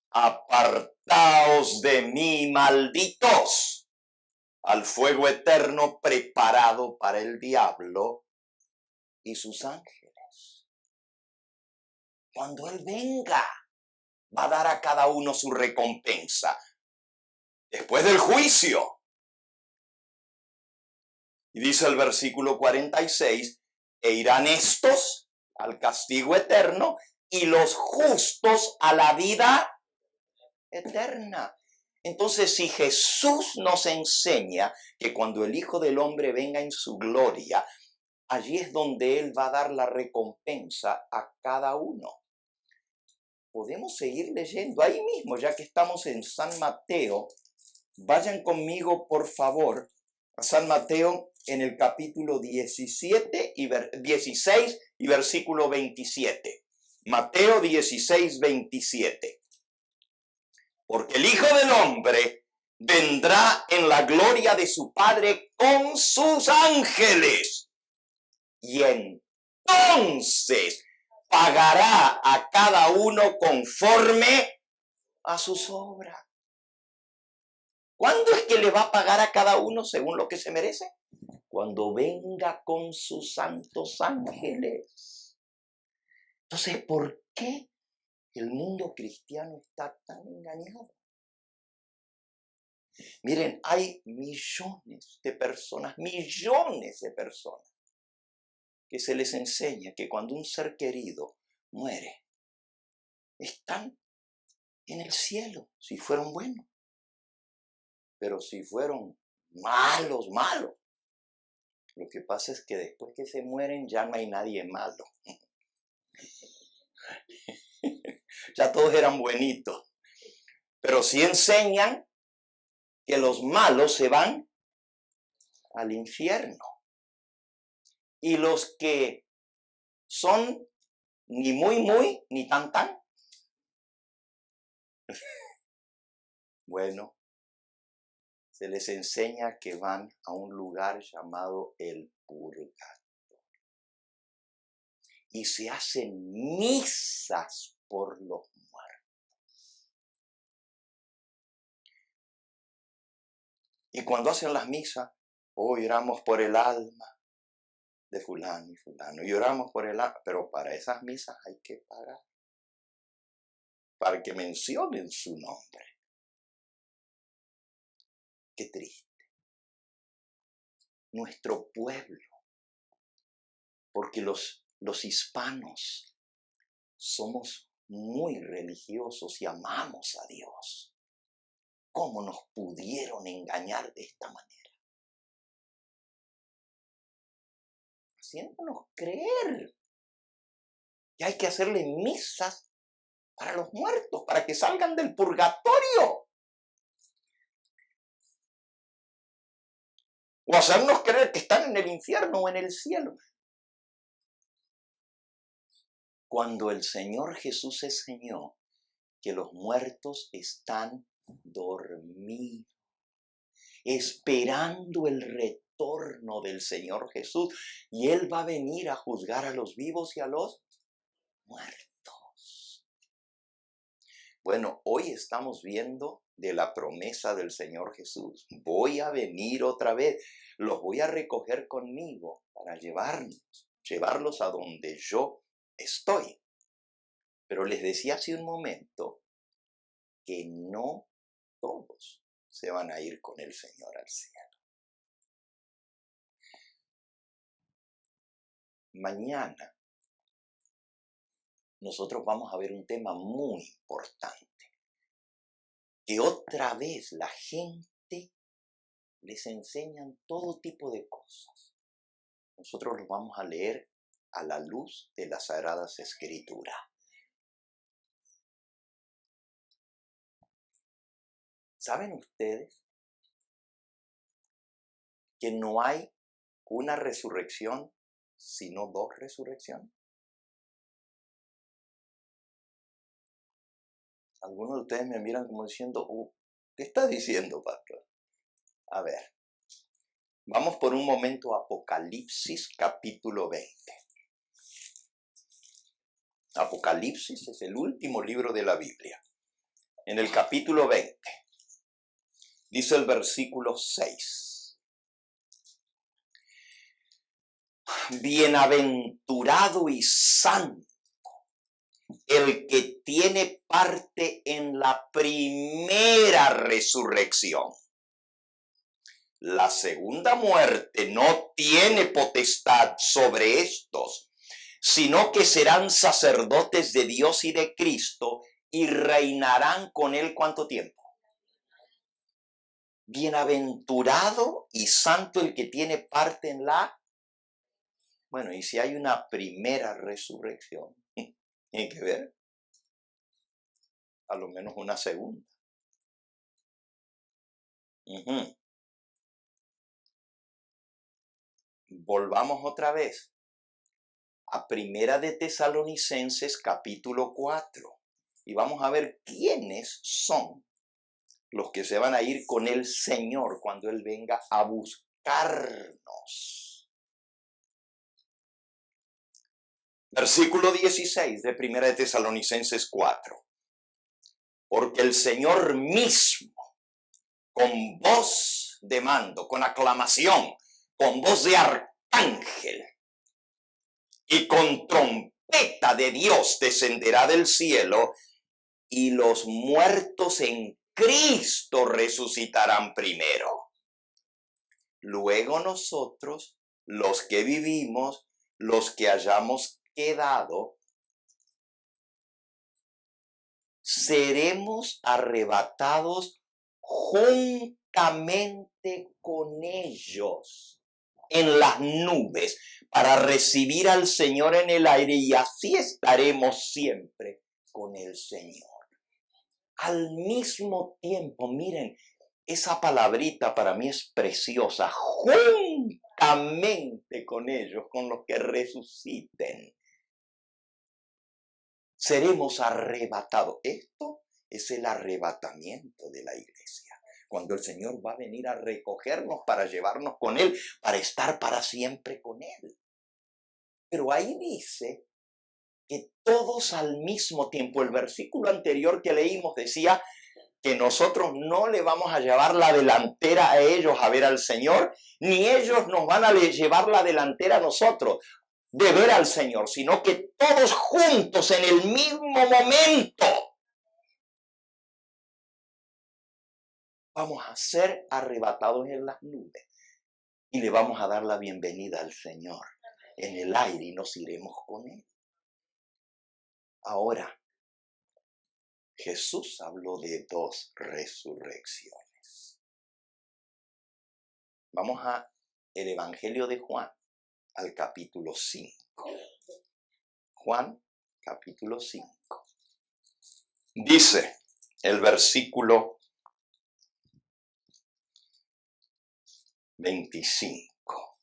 apartaos de mí, malditos, al fuego eterno preparado para el diablo y sus ángeles. Cuando Él venga, va a dar a cada uno su recompensa después del juicio. Y dice el versículo 46, e irán estos al castigo eterno y los justos a la vida eterna. Entonces, si Jesús nos enseña que cuando el Hijo del Hombre venga en su gloria, allí es donde Él va a dar la recompensa a cada uno. Podemos seguir leyendo ahí mismo, ya que estamos en San Mateo. Vayan conmigo, por favor, a San Mateo en el capítulo 16 y versículo 27. Mateo 16, 27. Porque el Hijo del Hombre vendrá en la gloria de su Padre con sus ángeles. Y entonces pagará a cada uno conforme a sus obras. ¿Cuándo es que le va a pagar a cada uno según lo que se merece? Cuando venga con sus santos ángeles. Entonces, ¿por qué el mundo cristiano está tan engañado? Miren, hay millones de personas que se les enseña que cuando un ser querido muere, están en el cielo, si fueron buenos. Pero si fueron malos, lo que pasa es que después que se mueren ya no hay nadie malo. Ya todos eran buenitos. Pero sí enseñan que los malos se van al infierno. Y los que son ni muy, ni tan, bueno, se les enseña que van a un lugar llamado el purgatorio. y se hacen misas por los muertos. Y cuando hacen las misas, hoy oramos por el alma de fulano y fulano, y oramos por el alma, pero para esas misas hay que pagar, para que mencionen su nombre. Qué triste. Nuestro pueblo, porque los hispanos somos muy religiosos y amamos a Dios. ¿Cómo nos pudieron engañar de esta manera? Haciéndonos creer que hay que hacerle misas para los muertos, para que salgan del purgatorio. O hacernos creer que están en el infierno o en el cielo. Cuando el Señor Jesús enseñó que los muertos están dormidos, esperando el retorno del Señor Jesús, y Él va a venir a juzgar a los vivos y a los muertos. Bueno, hoy estamos viendo de la promesa del Señor Jesús. Voy a venir otra vez, los voy a recoger conmigo para llevarlos a donde yo estoy. Pero les decía hace un momento que no todos se van a ir con el Señor al cielo. Mañana nosotros vamos a ver un tema muy importante, que otra vez la gente les enseñan todo tipo de cosas. Nosotros los vamos a leer a la luz de las Sagradas Escrituras. ¿Saben ustedes que no hay una resurrección sino dos resurrecciones? Algunos de ustedes me miran como diciendo, ¿qué está diciendo, pastor? A ver, vamos por un momento a Apocalipsis capítulo 20. Apocalipsis es el último libro de la Biblia. En el capítulo 20, dice el versículo 6. Bienaventurado y santo el que tiene parte en la primera resurrección. La segunda muerte no tiene potestad sobre estos, sino que serán sacerdotes de Dios y de Cristo y reinarán con él ¿cuánto tiempo? Bienaventurado y santo el que tiene parte en la... Bueno, y si hay una primera resurrección, tiene que ver a lo menos una segunda. Volvamos otra vez a Primera de Tesalonicenses capítulo 4 y vamos a ver quiénes son los que se van a ir con el Señor cuando Él venga a buscarnos. Versículo 16 de Primera de Tesalonicenses 4. Porque el Señor mismo, con voz de mando, con aclamación, con voz de arcángel y con trompeta de Dios descenderá del cielo y los muertos en Cristo resucitarán primero. Luego nosotros, los que vivimos, los que hayamos quedado, seremos arrebatados juntamente con ellos en las nubes para recibir al Señor en el aire y así estaremos siempre con el Señor. Al mismo tiempo, miren, esa palabrita para mí es preciosa, juntamente con ellos, con los que resuciten. Seremos arrebatados. Esto es el arrebatamiento de la iglesia. Cuando el Señor va a venir a recogernos para llevarnos con Él, para estar para siempre con Él. Pero ahí dice que todos al mismo tiempo, el versículo anterior que leímos decía que nosotros no le vamos a llevar la delantera a ellos a ver al Señor, ni ellos nos van a llevar la delantera a nosotros de ver al Señor, sino que todos juntos en el mismo momento vamos a ser arrebatados en las nubes y le vamos a dar la bienvenida al Señor en el aire y nos iremos con Él. Ahora, Jesús habló de 2 resurrecciones. Vamos a el Evangelio de Juan, al capítulo 5. Juan, capítulo 5. Dice el versículo 25.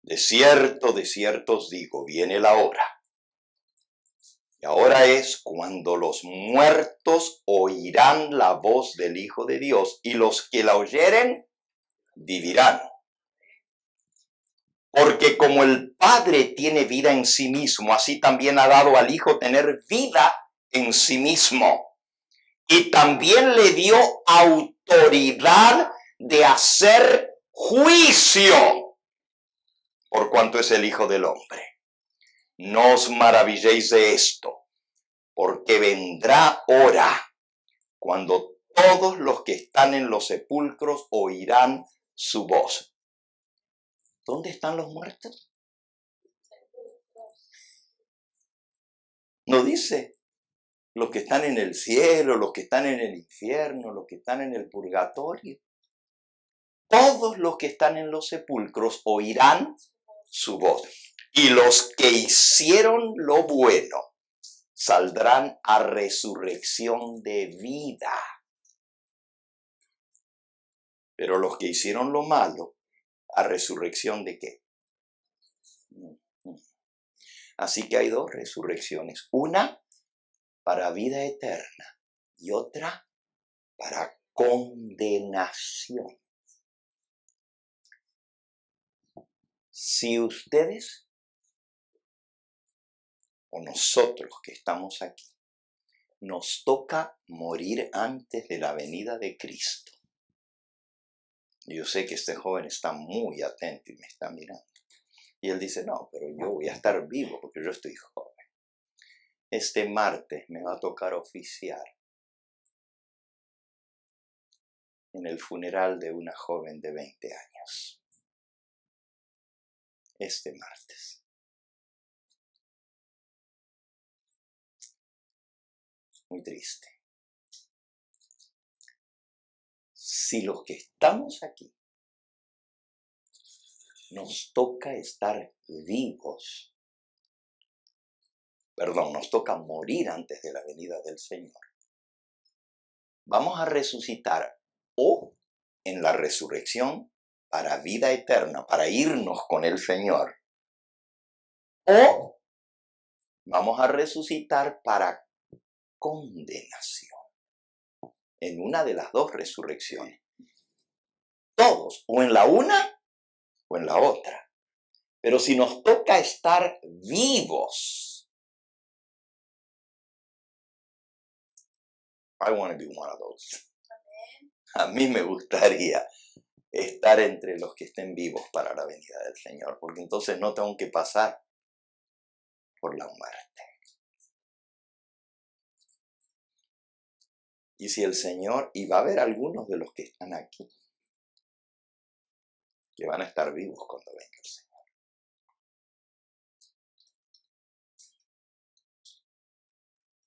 De cierto os digo, viene la hora. Y ahora es cuando los muertos oirán la voz del Hijo de Dios, y los que la oyeren vivirán. Porque como el Padre tiene vida en sí mismo, así también ha dado al Hijo tener vida en sí mismo. Y también le dio autoridad de hacer juicio, por cuanto es el Hijo del Hombre. No os maravilléis de esto, porque vendrá hora cuando todos los que están en los sepulcros oirán su voz. ¿Dónde están los muertos? No dice los que están en el cielo, los que están en el infierno, los que están en el purgatorio. Todos los que están en los sepulcros oirán su voz. Y los que hicieron lo bueno saldrán a resurrección de vida. Pero los que hicieron lo malo, ¿a resurrección de qué? Así que hay 2 resurrecciones. Una para vida eterna y otra para condenación. Si ustedes o nosotros que estamos aquí nos toca morir antes de la venida de Cristo, yo sé que este joven está muy atento y me está mirando. Y él dice, no, pero yo voy a estar vivo porque yo estoy joven. Este martes me va a tocar oficiar en el funeral de una joven de 20 años. Este martes. Muy triste. Si los que estamos aquí nos toca estar vivos, nos toca morir antes de la venida del Señor, vamos a resucitar o en la resurrección para vida eterna, para irnos con el Señor, o vamos a resucitar para condenación, en una de las 2 resurrecciones. Todos, o en la una o en la otra. Pero si nos toca estar vivos, I want to be one of those. A mí me gustaría estar entre los que estén vivos para la venida del Señor, porque entonces no tengo que pasar por la muerte. Y si el Señor, y va a haber algunos de los que están aquí, que van a estar vivos cuando venga el Señor.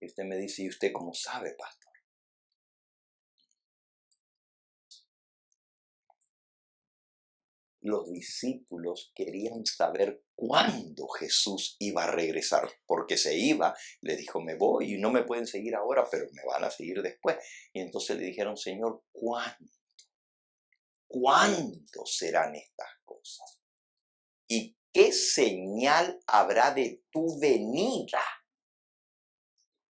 Y usted me dice, ¿y usted cómo sabe, pastor? Los discípulos querían saber cuándo Jesús iba a regresar, porque se iba, le dijo, me voy y no me pueden seguir ahora, pero me van a seguir después. Y entonces le dijeron, Señor, ¿cuándo serán estas cosas? ¿Y qué señal habrá de tu venida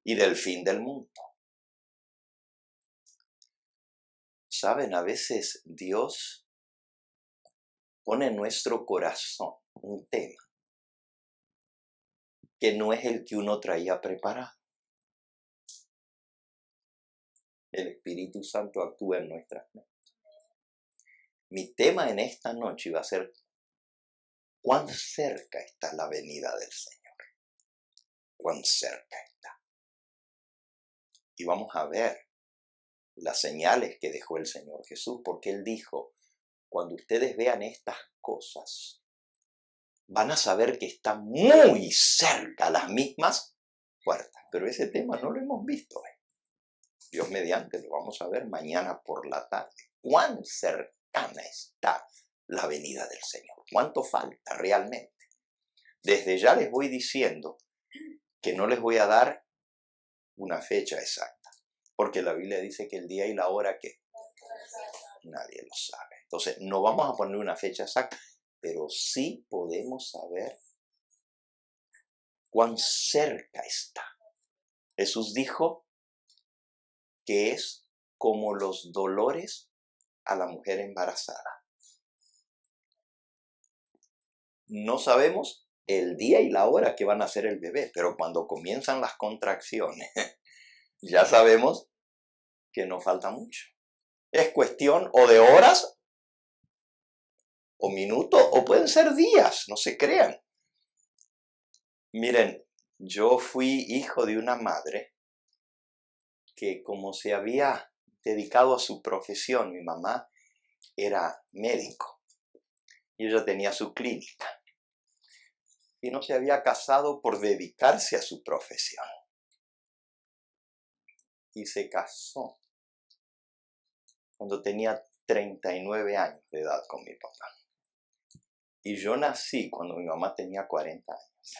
y del fin del mundo? Saben, a veces Dios pone en nuestro corazón un tema que no es el que uno traía preparado. El Espíritu Santo actúa en nuestras mentes. Mi tema en esta noche va a ser cuán cerca está la venida del Señor. Cuán cerca está. Y vamos a ver las señales que dejó el Señor Jesús, porque Él dijo, cuando ustedes vean estas cosas, van a saber que están muy cerca las mismas puertas. Pero ese tema no lo hemos visto hoy. Dios mediante, lo vamos a ver mañana por la tarde. ¿Cuán cercana está la venida del Señor? ¿Cuánto falta realmente? Desde ya les voy diciendo que no les voy a dar una fecha exacta, porque la Biblia dice que el día y la hora que nadie lo sabe. Entonces, no vamos a poner una fecha exacta, pero sí podemos saber cuán cerca está. Jesús dijo que es como los dolores a la mujer embarazada. No sabemos el día y la hora que van a nacer el bebé, pero cuando comienzan las contracciones, ya sabemos que no falta mucho. Es cuestión o de horas, o minutos, o pueden ser días, no se crean. Miren, yo fui hijo de una madre que como se había dedicado a su profesión, mi mamá era médico y ella tenía su clínica y no se había casado por dedicarse a su profesión y se casó cuando tenía 39 años de edad con mi papá y yo nací cuando mi mamá tenía 40 años,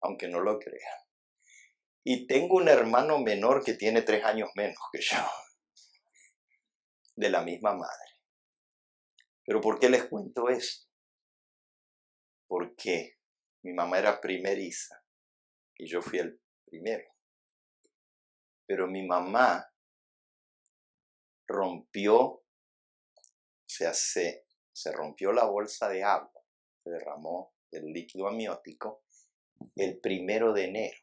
aunque no lo crean. Y tengo un hermano menor que tiene 3 años menos que yo, de la misma madre. ¿Pero por qué les cuento esto? Porque mi mamá era primeriza y yo fui el primero. Pero mi mamá rompió, se rompió la bolsa de agua, se derramó el líquido amniótico el 1 de enero.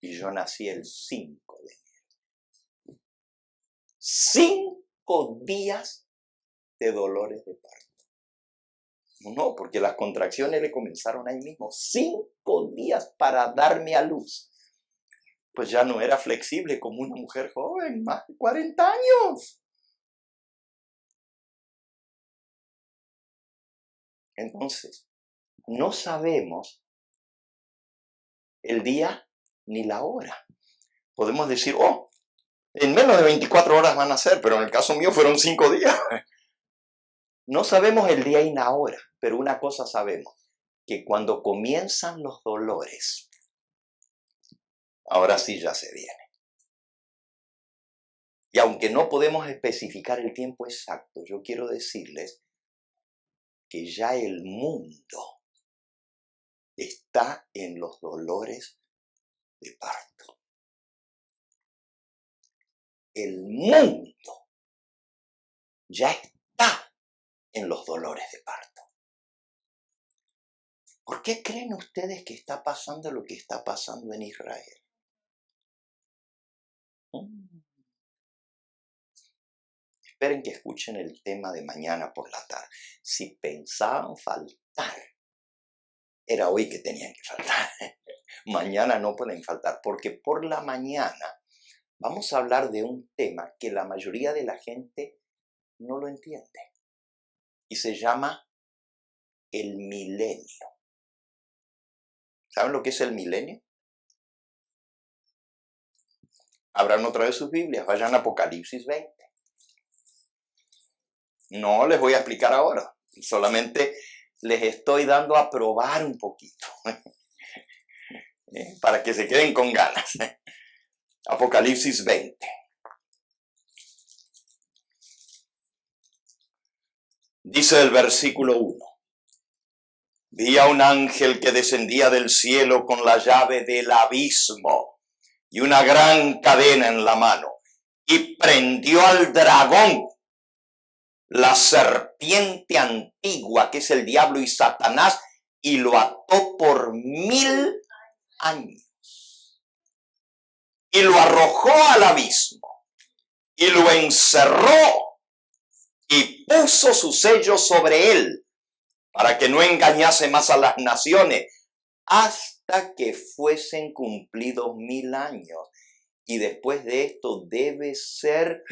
Y yo nací el 5 de enero. 5 días de dolores de parto. No, porque las contracciones le comenzaron ahí mismo. 5 días para darme a luz. Pues ya no era flexible como una mujer joven, más de 40 años. Entonces, no sabemos el día ni la hora. Podemos decir, oh, en menos de 24 horas van a ser, pero en el caso mío fueron 5 días. No sabemos el día y la hora, pero una cosa sabemos, que cuando comienzan los dolores, ahora sí ya se viene. Y aunque no podemos especificar el tiempo exacto, yo quiero decirles que ya el mundo está en los dolores de parto. El mundo ya está en los dolores de parto. ¿Por qué creen ustedes que está pasando lo que está pasando en Israel? Esperen que escuchen el tema de mañana por la tarde. Si pensaban faltar, era hoy que tenían que faltar. Mañana no pueden faltar, porque por la mañana vamos a hablar de un tema que la mayoría de la gente no lo entiende. Y se llama el milenio. ¿Saben lo que es el milenio? Abran otra vez sus Biblias, vayan a Apocalipsis 20. No les voy a explicar ahora, solamente les estoy dando a probar un poquito, para que se queden con ganas. Apocalipsis 20. Dice el versículo 1. Vi a un ángel que descendía del cielo con la llave del abismo y una gran cadena en la mano, y prendió al dragón, la serpiente antigua, que es el diablo y Satanás, y lo ató por 1000 años. Y lo arrojó al abismo y lo encerró y puso su sello sobre él para que no engañase más a las naciones hasta que fuesen cumplidos 1000 años. Y después de esto debe ser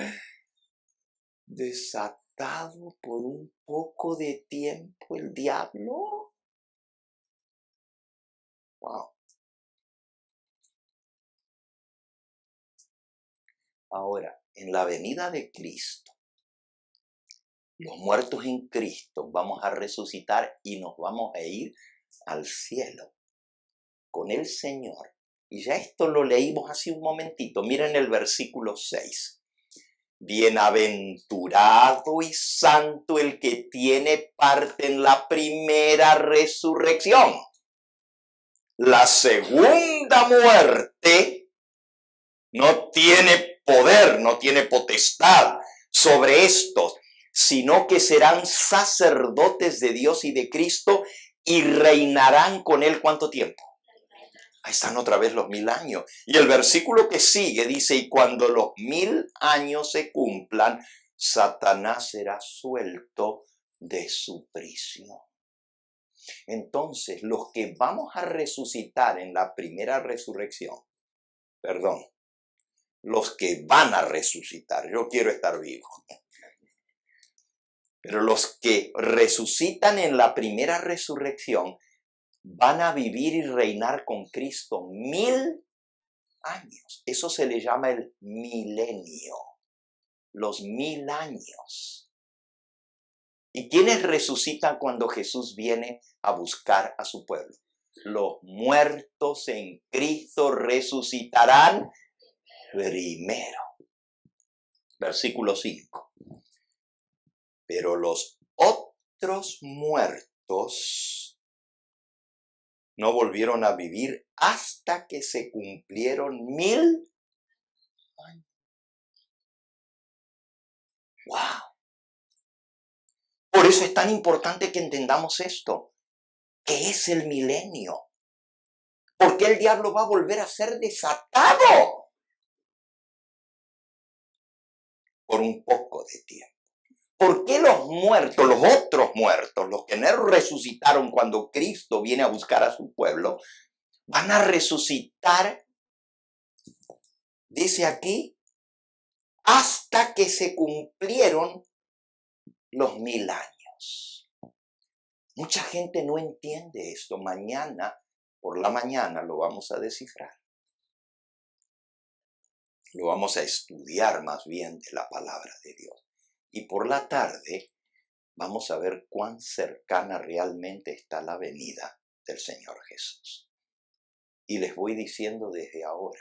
desatado por un poco de tiempo el diablo. Wow. Ahora, en la venida de Cristo, los muertos en Cristo vamos a resucitar y nos vamos a ir al cielo con el Señor. Y ya esto lo leímos hace un momentito. Miren el versículo 6. Bienaventurado y santo el que tiene parte en la primera resurrección. La segunda muerte no tiene poder, no tiene potestad sobre estos, sino que serán sacerdotes de Dios y de Cristo y reinarán con él ¿cuánto tiempo? Ahí están otra vez los 1000 años. Y el versículo que sigue dice, y cuando los 1000 años se cumplan, Satanás será suelto de su prisión. Entonces, los que vamos a resucitar en la primera resurrección, los que van a resucitar, yo quiero estar vivo, pero los que resucitan en la primera resurrección van a vivir y reinar con Cristo 1000 años. Eso se le llama el milenio, los 1000 años. ¿Y quiénes resucitan cuando Jesús viene a buscar a su pueblo? Los muertos en Cristo resucitarán primero. Versículo 5. Pero los otros muertos no volvieron a vivir hasta que se cumplieron 1000 años. ¡Wow! Por eso es tan importante que entendamos esto. ¿Qué es el milenio? ¿Por qué el diablo va a volver a ser desatado? Por un poco de tiempo. ¿Por qué los muertos, los otros muertos, los que no resucitaron cuando Cristo viene a buscar a su pueblo, van a resucitar, dice aquí, hasta que se cumplieron los 1000 años? Mucha gente no entiende esto. Mañana, por la mañana, lo vamos a descifrar. Lo vamos a estudiar más bien de la palabra de Dios. Y por la tarde vamos a ver cuán cercana realmente está la venida del Señor Jesús. Y les voy diciendo desde ahora,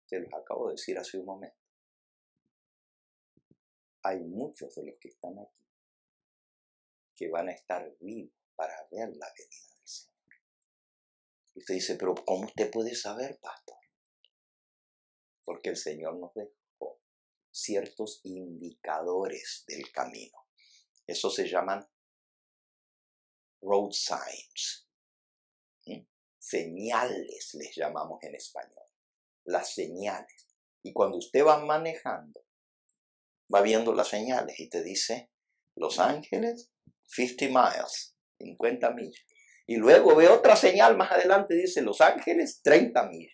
se los acabo de decir hace un momento, hay muchos de los que están aquí que van a estar vivos para ver la venida del Señor. Y usted dice, pero ¿cómo usted puede saber, pastor? Porque el Señor nos dejó ciertos indicadores del camino. Eso se llaman road signs. Señales les llamamos en español. Las señales. Y cuando usted va manejando, va viendo las señales y te dice, Los Ángeles, 50 miles, 50 millas. Y luego ve otra señal más adelante, dice Los Ángeles, 30 millas.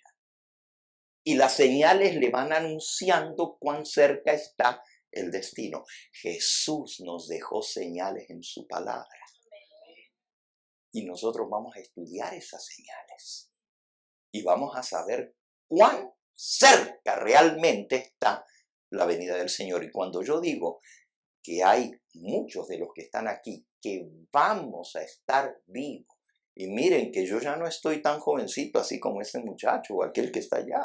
Y las señales le van anunciando cuán cerca está el destino. Jesús nos dejó señales en su palabra. Y nosotros vamos a estudiar esas señales. Y vamos a saber cuán cerca realmente está la venida del Señor. Y cuando yo digo que hay muchos de los que están aquí que vamos a estar vivos. Y miren que yo ya no estoy tan jovencito así como ese muchacho o aquel que está allá.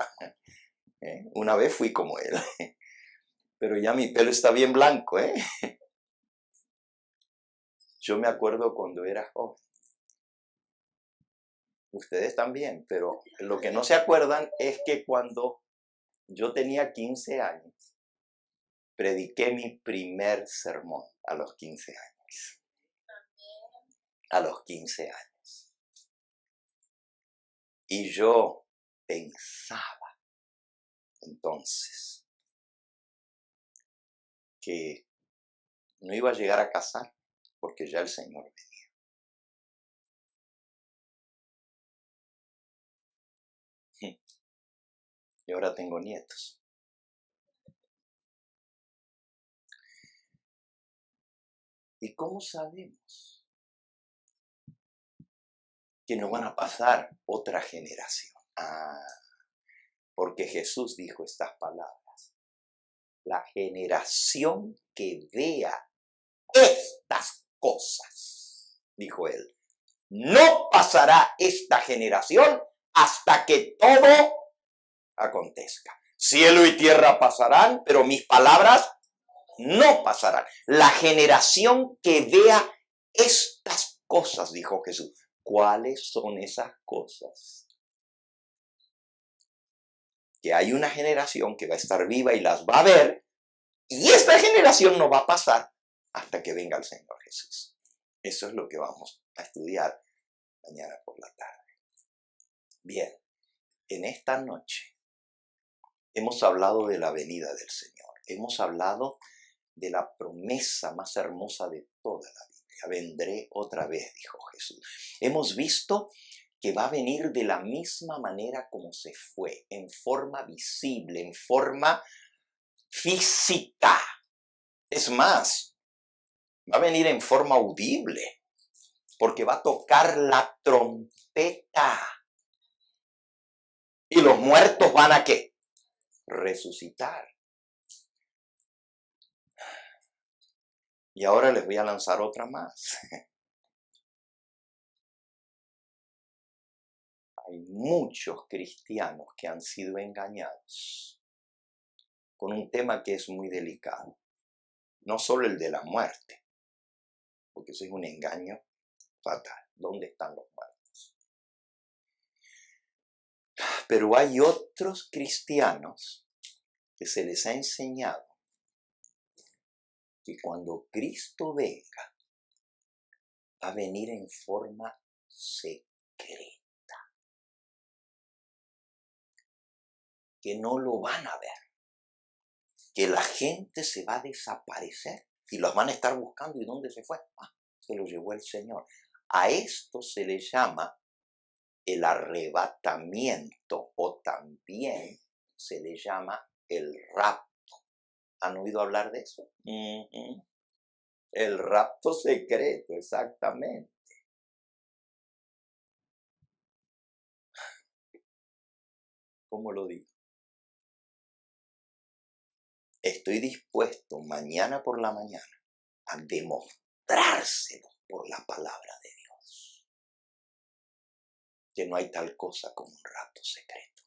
Una vez fui como él. Pero ya mi pelo está bien blanco. Yo me acuerdo cuando era joven. Ustedes también, pero lo que no se acuerdan es que cuando yo tenía 15 años, prediqué mi primer sermón a los 15 años. a los 15 años. Y yo pensaba entonces que no iba a llegar a casar porque ya el Señor venía. Y ahora tengo nietos. ¿Y cómo sabemos que no van a pasar otra generación? Porque Jesús dijo estas palabras. La generación que vea estas cosas, dijo él, no pasará esta generación hasta que todo acontezca. Cielo y tierra pasarán, pero mis palabras no pasarán. La generación que vea estas cosas, dijo Jesús. ¿Cuáles son esas cosas? Que hay una generación que va a estar viva y las va a ver, y esta generación no va a pasar hasta que venga el Señor Jesús. Eso es lo que vamos a estudiar mañana por la tarde. Bien, en esta noche hemos hablado de la venida del Señor. Hemos hablado de la promesa más hermosa de toda la Biblia. Vendré otra vez, dijo Jesús. Hemos visto que va a venir de la misma manera como se fue, en forma visible, en forma física. Es más, va a venir en forma audible, porque va a tocar la trompeta. ¿Y los muertos van a qué? Resucitar. Y ahora les voy a lanzar otra más. Hay muchos cristianos que han sido engañados con un tema que es muy delicado. No solo el de la muerte, porque eso es un engaño fatal. ¿Dónde están los muertos? Pero hay otros cristianos que se les ha enseñado que cuando Cristo venga, va a venir en forma secreta. Que no lo van a ver. Que la gente se va a desaparecer y los van a estar buscando. ¿Y dónde se fue? Se lo llevó el Señor. A esto se le llama el arrebatamiento o también se le llama el rapto. ¿Han oído hablar de eso? El rapto secreto, exactamente. ¿Cómo lo digo? Estoy dispuesto mañana por la mañana a demostrárselo por la palabra de Dios. Que no hay tal cosa como un rapto secreto.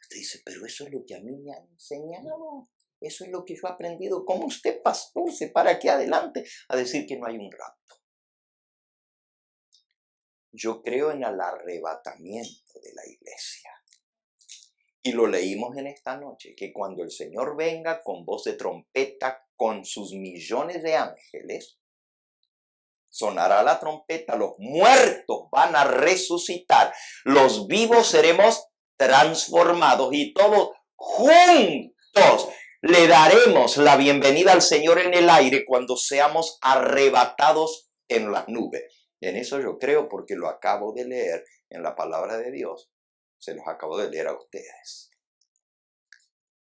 Usted dice, pero eso es lo que a mí me han enseñado. Eso es lo que yo he aprendido. ¿Cómo usted, pastor, se para aquí adelante a decir que no hay un rapto? Yo creo en el arrebatamiento de la iglesia. Y lo leímos en esta noche, que cuando el Señor venga con voz de trompeta, con sus millones de ángeles, sonará la trompeta, los muertos van a resucitar, los vivos seremos transformados y todos juntos le daremos la bienvenida al Señor en el aire cuando seamos arrebatados en las nubes. En eso yo creo porque lo acabo de leer en la palabra de Dios. Se los acabo de leer a ustedes.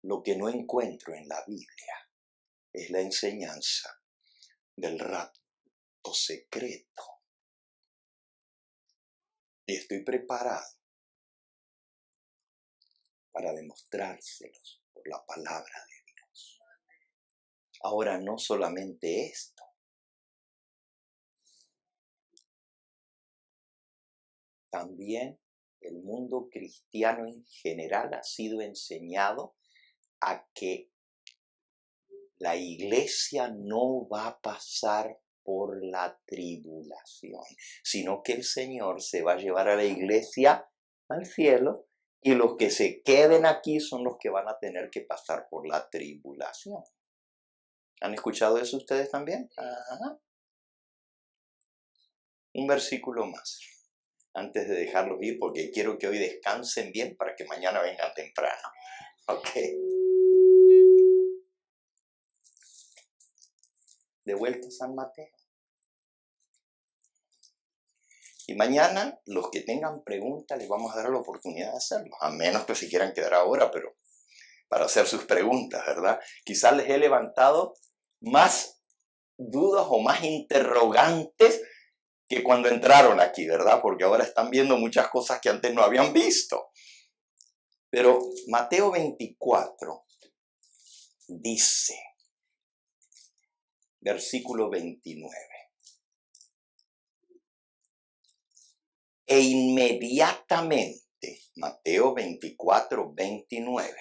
Lo que no encuentro en la Biblia es la enseñanza del rapto secreto. Y estoy preparado para demostrárselos por la palabra de Dios. Ahora, no solamente esto. También el mundo cristiano en general ha sido enseñado a que la iglesia no va a pasar por la tribulación, sino que el Señor se va a llevar a la iglesia al cielo y los que se queden aquí son los que van a tener que pasar por la tribulación. ¿Han escuchado eso ustedes también? Ajá. Un versículo más, antes de dejarlos ir, porque quiero que hoy descansen bien para que mañana vengan temprano. Ok. De vuelta a San Mateo. Y mañana, los que tengan preguntas, les vamos a dar la oportunidad de hacerlo. A menos que se quieran quedar ahora, pero para hacer sus preguntas, ¿verdad? Quizás les he levantado más dudas o más interrogantes que cuando entraron aquí, ¿verdad? Porque ahora están viendo muchas cosas que antes no habían visto. Pero Mateo 24 dice, versículo 29, e inmediatamente, Mateo 24, 29,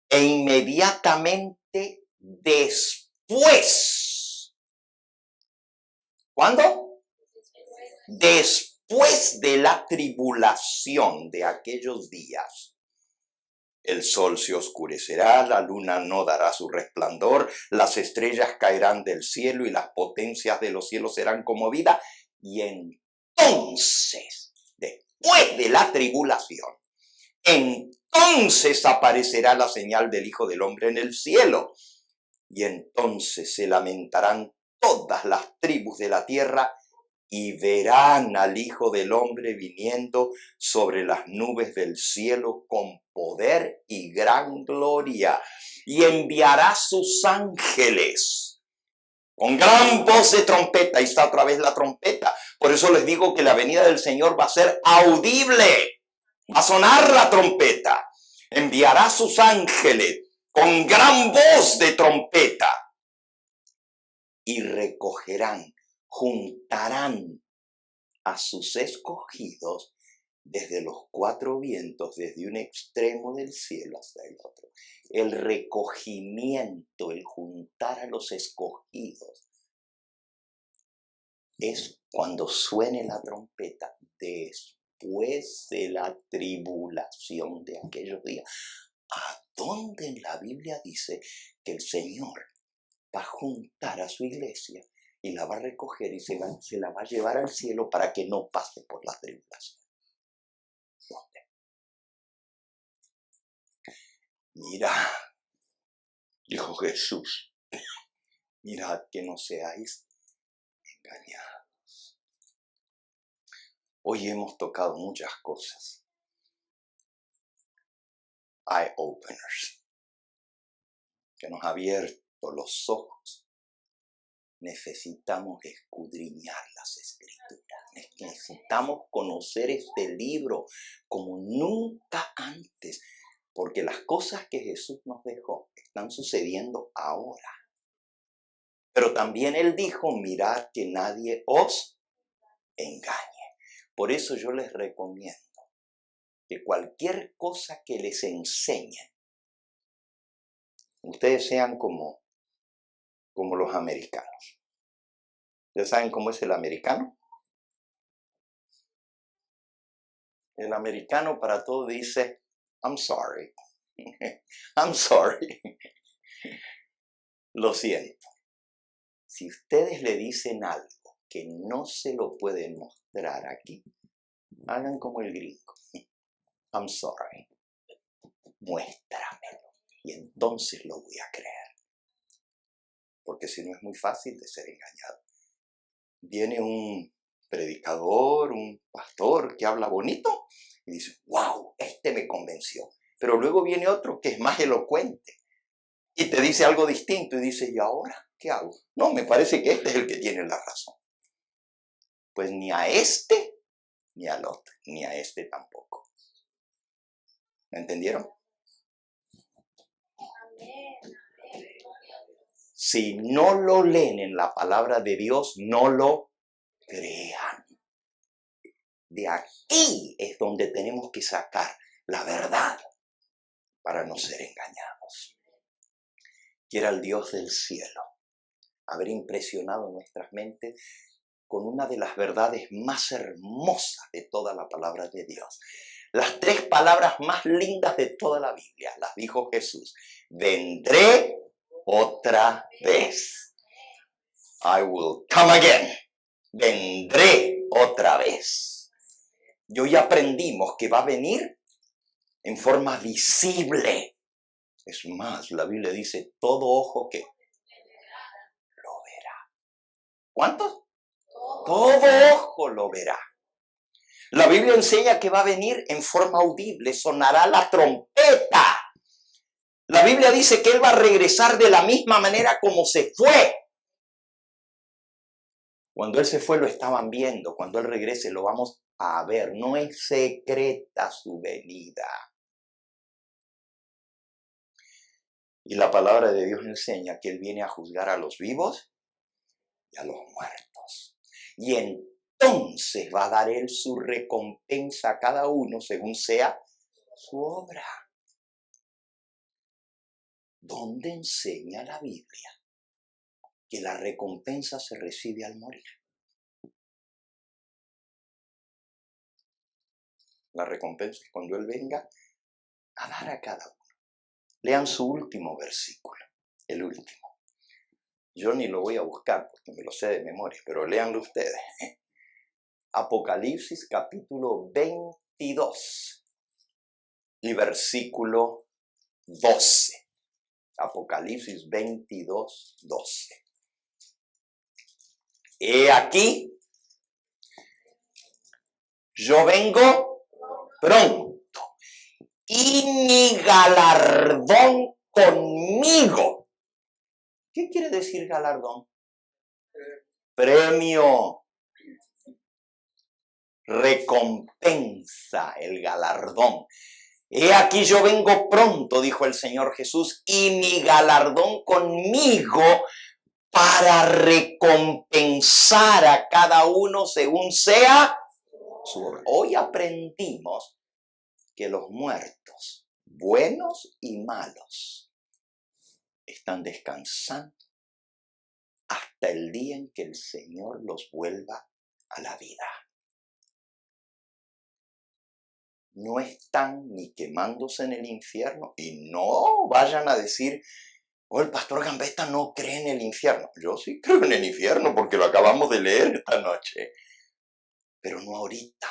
e inmediatamente después, ¿cuándo? Después de la tribulación de aquellos días, el sol se oscurecerá, la luna no dará su resplandor, las estrellas caerán del cielo y las potencias de los cielos serán conmovidas. Y entonces, después de la tribulación, entonces aparecerá la señal del Hijo del Hombre en el cielo. Y entonces se lamentarán todas las tribus de la tierra y verán al Hijo del Hombre viniendo sobre las nubes del cielo con poder y gran gloria. Y enviará sus ángeles con gran voz de trompeta. Ahí está otra vez la trompeta. Por eso les digo que la venida del Señor va a ser audible. Va a sonar la trompeta. Enviará sus ángeles con gran voz de trompeta. Y recogerán, juntarán a sus escogidos desde los cuatro vientos, desde un extremo del cielo hasta el otro. El recogimiento, el juntar a los escogidos, es cuando suene la trompeta después de la tribulación de aquellos días. ¿A dónde en la Biblia dice que el Señor va a juntar a su iglesia y la va a recoger y se la va a llevar al cielo para que no pase por la tribulación? ¿Dónde? Mira, dijo Jesús, mirad que no seáis engañados. Hoy hemos tocado muchas cosas. Eye openers. Que nos ha abierto los ojos. Necesitamos escudriñar las Escrituras. Necesitamos conocer este libro como nunca antes. Porque las cosas que Jesús nos dejó están sucediendo ahora. Pero también Él dijo, mirad que nadie os engañe. Por eso yo les recomiendo que cualquier cosa que les enseñen, ustedes sean como los americanos. ¿Ustedes saben cómo es el americano? El americano para todo dice, I'm sorry. I'm sorry. Lo siento. Si ustedes le dicen algo que no se lo pueden mostrar aquí, hagan como el gringo. I'm sorry. Muéstramelo. Y entonces lo voy a creer. Porque si no es muy fácil de ser engañado. Viene un predicador, un pastor que habla bonito y dice, wow, este me convenció. Pero luego viene otro que es más elocuente y te dice algo distinto y dice, ¿y ahora qué hago? No, me parece que este es el que tiene la razón. Pues ni a este ni al otro, ni a este tampoco. ¿Me entendieron? Si no lo leen en la palabra de Dios, no lo crean. De aquí es donde tenemos que sacar la verdad para no ser engañados. Quiera el Dios del cielo haber impresionado nuestras mentes con una de las verdades más hermosas de toda la palabra de Dios. Las tres palabras más lindas de toda la Biblia las dijo Jesús. Vendré otra vez. I will come again. vendré otra vez. Y hoy aprendimos que va a venir en forma visible. Es más, la Biblia dice, todo ojo que lo verá. ¿Cuántos? Todo ojo lo verá. La Biblia enseña que va a venir en forma audible, sonará la trompeta. La Biblia dice que Él va a regresar de la misma manera como se fue. Cuando Él se fue lo estaban viendo, cuando Él regrese lo vamos a ver. No es secreta su venida. Y la palabra de Dios enseña que Él viene a juzgar a los vivos y a los muertos. Y entonces va a dar Él su recompensa a cada uno según sea su obra. ¿Dónde enseña la Biblia que la recompensa se recibe al morir? La recompensa es cuando Él venga a dar a cada uno. Lean su último versículo, el último. Yo ni lo voy a buscar porque me lo sé de memoria, pero léanlo ustedes. Apocalipsis capítulo 22 y versículo 12. Apocalipsis 22, 12. He aquí, yo vengo pronto y mi galardón conmigo. ¿Qué quiere decir galardón? Premio. Recompensa, el galardón. He aquí yo vengo pronto, dijo el Señor Jesús, y mi galardón conmigo para recompensar a cada uno según sea su obra. Hoy aprendimos que los muertos, buenos y malos, están descansando hasta el día en que el Señor los vuelva a la vida. No están ni quemándose en el infierno y no vayan a decir, oh, el pastor Gambetta no cree en el infierno. Yo sí creo en el infierno porque lo acabamos de leer esta noche. Pero no ahorita.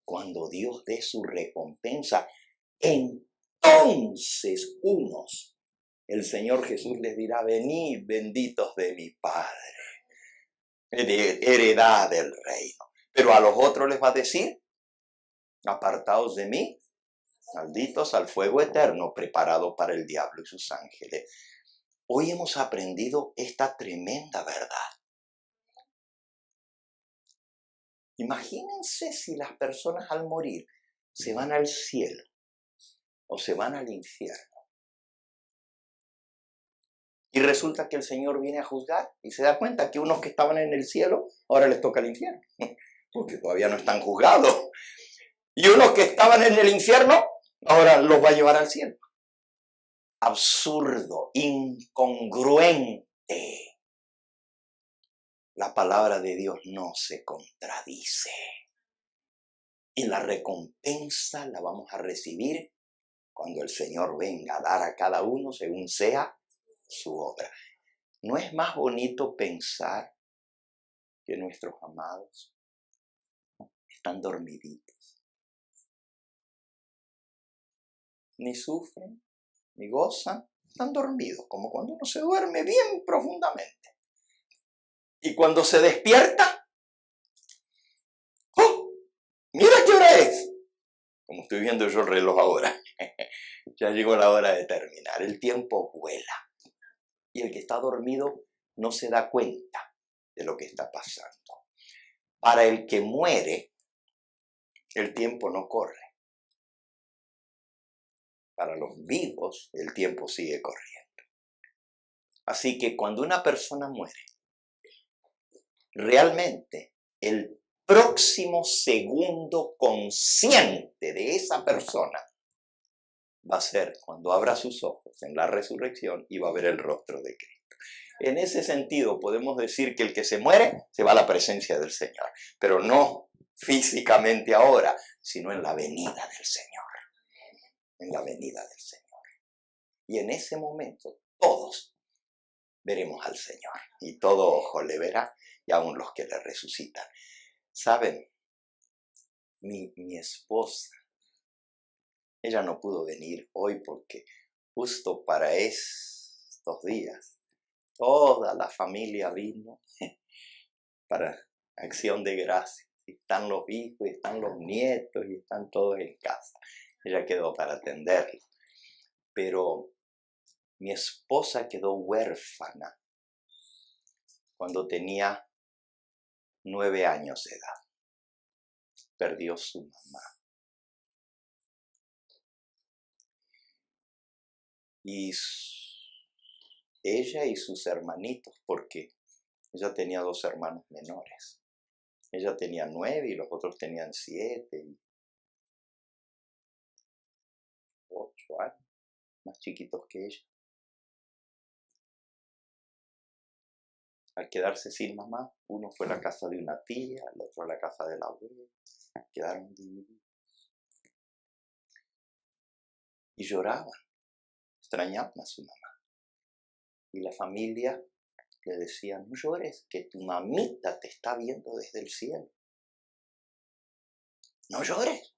Cuando Dios dé su recompensa, entonces unos, el Señor Jesús les dirá, venid benditos de mi Padre, heredad del reino. Pero a los otros les va a decir, apartaos de mí, malditos al fuego eterno preparado para el diablo y sus ángeles. Hoy hemos aprendido esta tremenda verdad. Imagínense si las personas al morir se van al cielo o se van al infierno. Y resulta que el Señor viene a juzgar y se da cuenta que unos que estaban en el cielo ahora les toca el infierno, porque todavía no están juzgados. Y unos que estaban en el infierno, ahora los va a llevar al cielo. Absurdo, incongruente. La palabra de Dios no se contradice. Y la recompensa la vamos a recibir cuando el Señor venga a dar a cada uno según sea su obra. ¿No es más bonito pensar que nuestros amados están dormiditos? Ni sufren, ni gozan, están dormidos, como cuando uno se duerme bien profundamente. Y cuando se despierta, ¡oh! ¡Mira qué hora es! Como estoy viendo yo el reloj ahora, ya llegó la hora de terminar. El tiempo vuela. Y el que está dormido no se da cuenta de lo que está pasando. Para el que muere, el tiempo no corre. Para los vivos, el tiempo sigue corriendo. Así que cuando una persona muere, realmente el próximo segundo consciente de esa persona va a ser cuando abra sus ojos en la resurrección y va a ver el rostro de Cristo. En ese sentido podemos decir que el que se muere se va a la presencia del Señor, pero no físicamente ahora, sino en la venida del Señor. En la venida del Señor. Y en ese momento todos veremos al Señor. Y todo ojo le verá, y aún los que le resucitan. ¿Saben? Mi esposa, ella no pudo venir hoy porque justo para estos días, toda la familia vino para Acción de Gracias. Están los hijos, están los nietos y están todos en casa. Ella quedó para atenderlo. Pero mi esposa quedó huérfana cuando tenía 9 años de edad. Perdió su mamá. Y ella y sus hermanitos, porque ella tenía 2 hermanos menores. Ella tenía 9 y los otros tenían 7 y 8 años, más chiquitos que ella. Al quedarse sin mamá, uno fue a la casa de una tía, el otro a la casa de la abuela. Quedaron divididos. Y lloraban, extrañaban a su mamá. Y la familia le decía, no llores, que tu mamita te está viendo desde el cielo. No llores.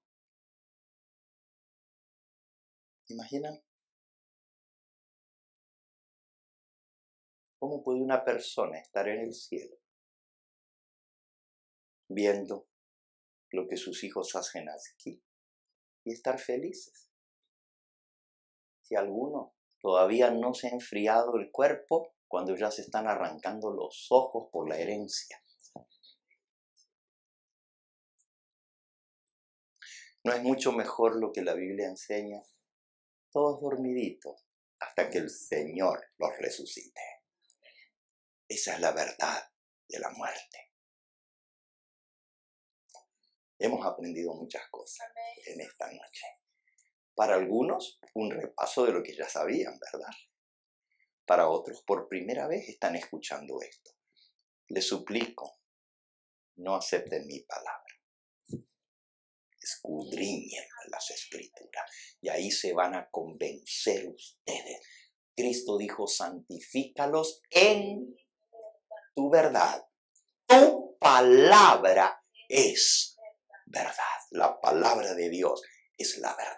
¿Imaginan? ¿Cómo puede una persona estar en el cielo viendo lo que sus hijos hacen aquí y estar felices? Si alguno todavía no se ha enfriado el cuerpo cuando ya se están arrancando los ojos por la herencia. ¿No es mucho mejor lo que la Biblia enseña? Todos dormiditos hasta que el Señor los resucite. Esa es la verdad de la muerte. Hemos aprendido muchas cosas en esta noche. Para algunos, un repaso de lo que ya sabían, ¿verdad? Para otros, por primera vez están escuchando esto. Les suplico, no acepten mi palabra. Escudriñen las Escrituras y ahí se van a convencer ustedes. Cristo dijo, santifícalos en tu verdad. Tu palabra es verdad. La palabra de Dios es la verdad.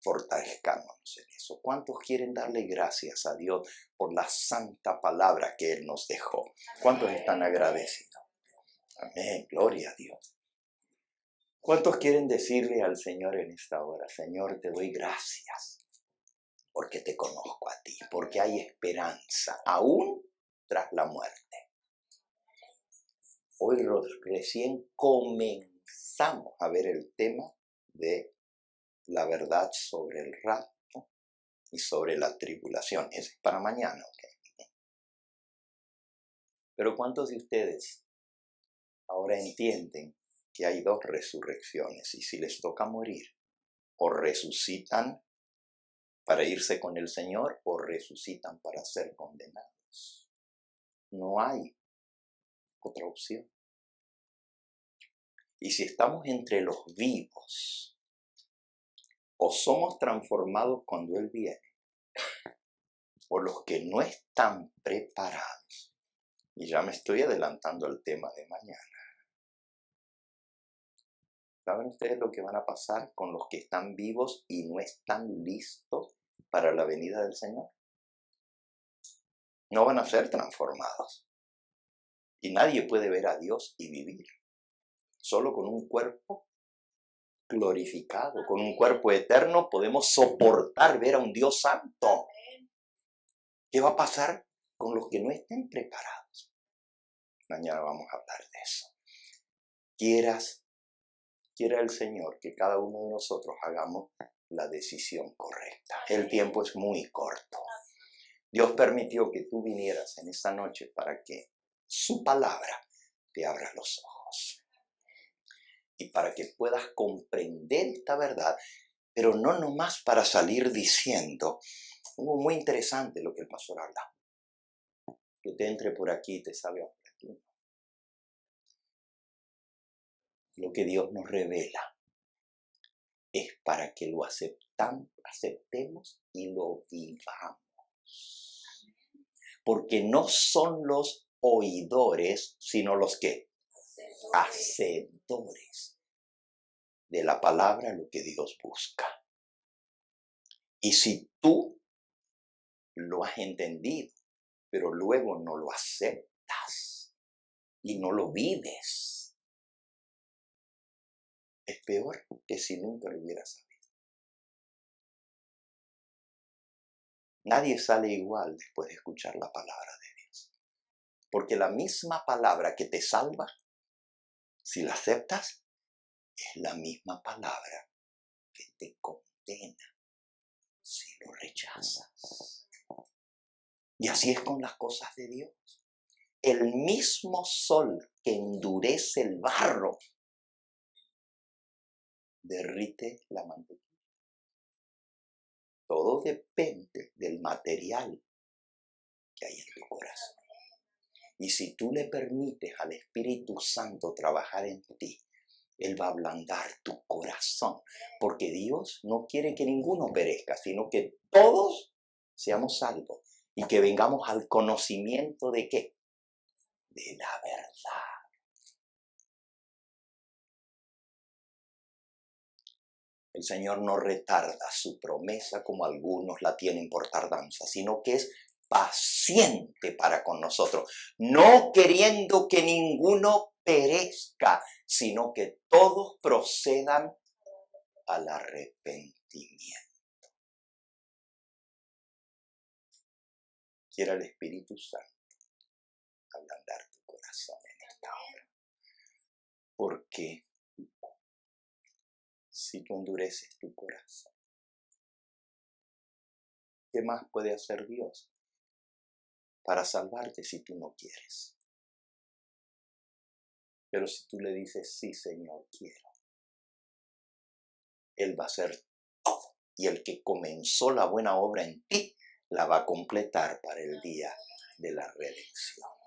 Fortalezcámonos en eso. ¿Cuántos quieren darle gracias a Dios por la santa palabra que Él nos dejó? ¿Cuántos están agradecidos? Amén, gloria a Dios. ¿Cuántos quieren decirle al Señor en esta hora, Señor, te doy gracias porque te conozco a ti, porque hay esperanza aún tras la muerte? Hoy recién comenzamos a ver el tema de la verdad sobre el rapto y sobre la tribulación. Ese es para mañana, ¿ok? Pero ¿cuántos de ustedes ahora entienden que hay 2 resurrecciones y si les toca morir, o resucitan para irse con el Señor o resucitan para ser condenados? No hay otra opción. Y si estamos entre los vivos, o somos transformados cuando Él viene, o los que no están preparados. Y ya me estoy adelantando al tema de mañana. ¿Saben ustedes lo que van a pasar con los que están vivos y no están listos para la venida del Señor? No van a ser transformados. Y nadie puede ver a Dios y vivir. Solo con un cuerpo glorificado, con un cuerpo eterno, podemos soportar ver a un Dios santo. ¿Qué va a pasar con los que no estén preparados? Mañana vamos a hablar de eso. Quiera el Señor que cada uno de nosotros hagamos la decisión correcta. El tiempo es muy corto. Dios permitió que tú vinieras en esta noche para que su palabra te abra los ojos. Y para que puedas comprender esta verdad, pero no nomás para salir diciendo, muy interesante lo que el pastor habla, que te entre por aquí y te salga por aquí. Lo que Dios nos revela es para que lo aceptemos y lo vivamos. porque no son los oidores, sino los que hacedores de la palabra, lo que Dios busca. Y si tú lo has entendido, pero luego no lo aceptas y no lo vives, es peor que si nunca lo hubieras sabido. Nadie sale igual después de escuchar la palabra de Dios. Porque la misma palabra que te salva, si la aceptas, es la misma palabra que te condena si lo rechazas. Y así es con las cosas de Dios. El mismo sol que endurece el barro derrite la mantequilla. Todo depende del material que hay en tu corazón. Y si tú le permites al Espíritu Santo trabajar en ti, Él va a ablandar tu corazón. Porque Dios no quiere que ninguno perezca, sino que todos seamos salvos. Y que vengamos al conocimiento de ¿qué? De la verdad. El Señor no retarda su promesa como algunos la tienen por tardanza, sino que es paciente para con nosotros, no queriendo que ninguno perezca, sino que todos procedan al arrepentimiento. Quiera el Espíritu Santo ablandar tu corazón en esta hora. Porque si tú endureces tu corazón, ¿qué más puede hacer Dios para salvarte si tú no quieres? Pero si tú le dices, sí, Señor, quiero, Él va a hacer todo. Y el que comenzó la buena obra en ti, la va a completar para el día de la redención.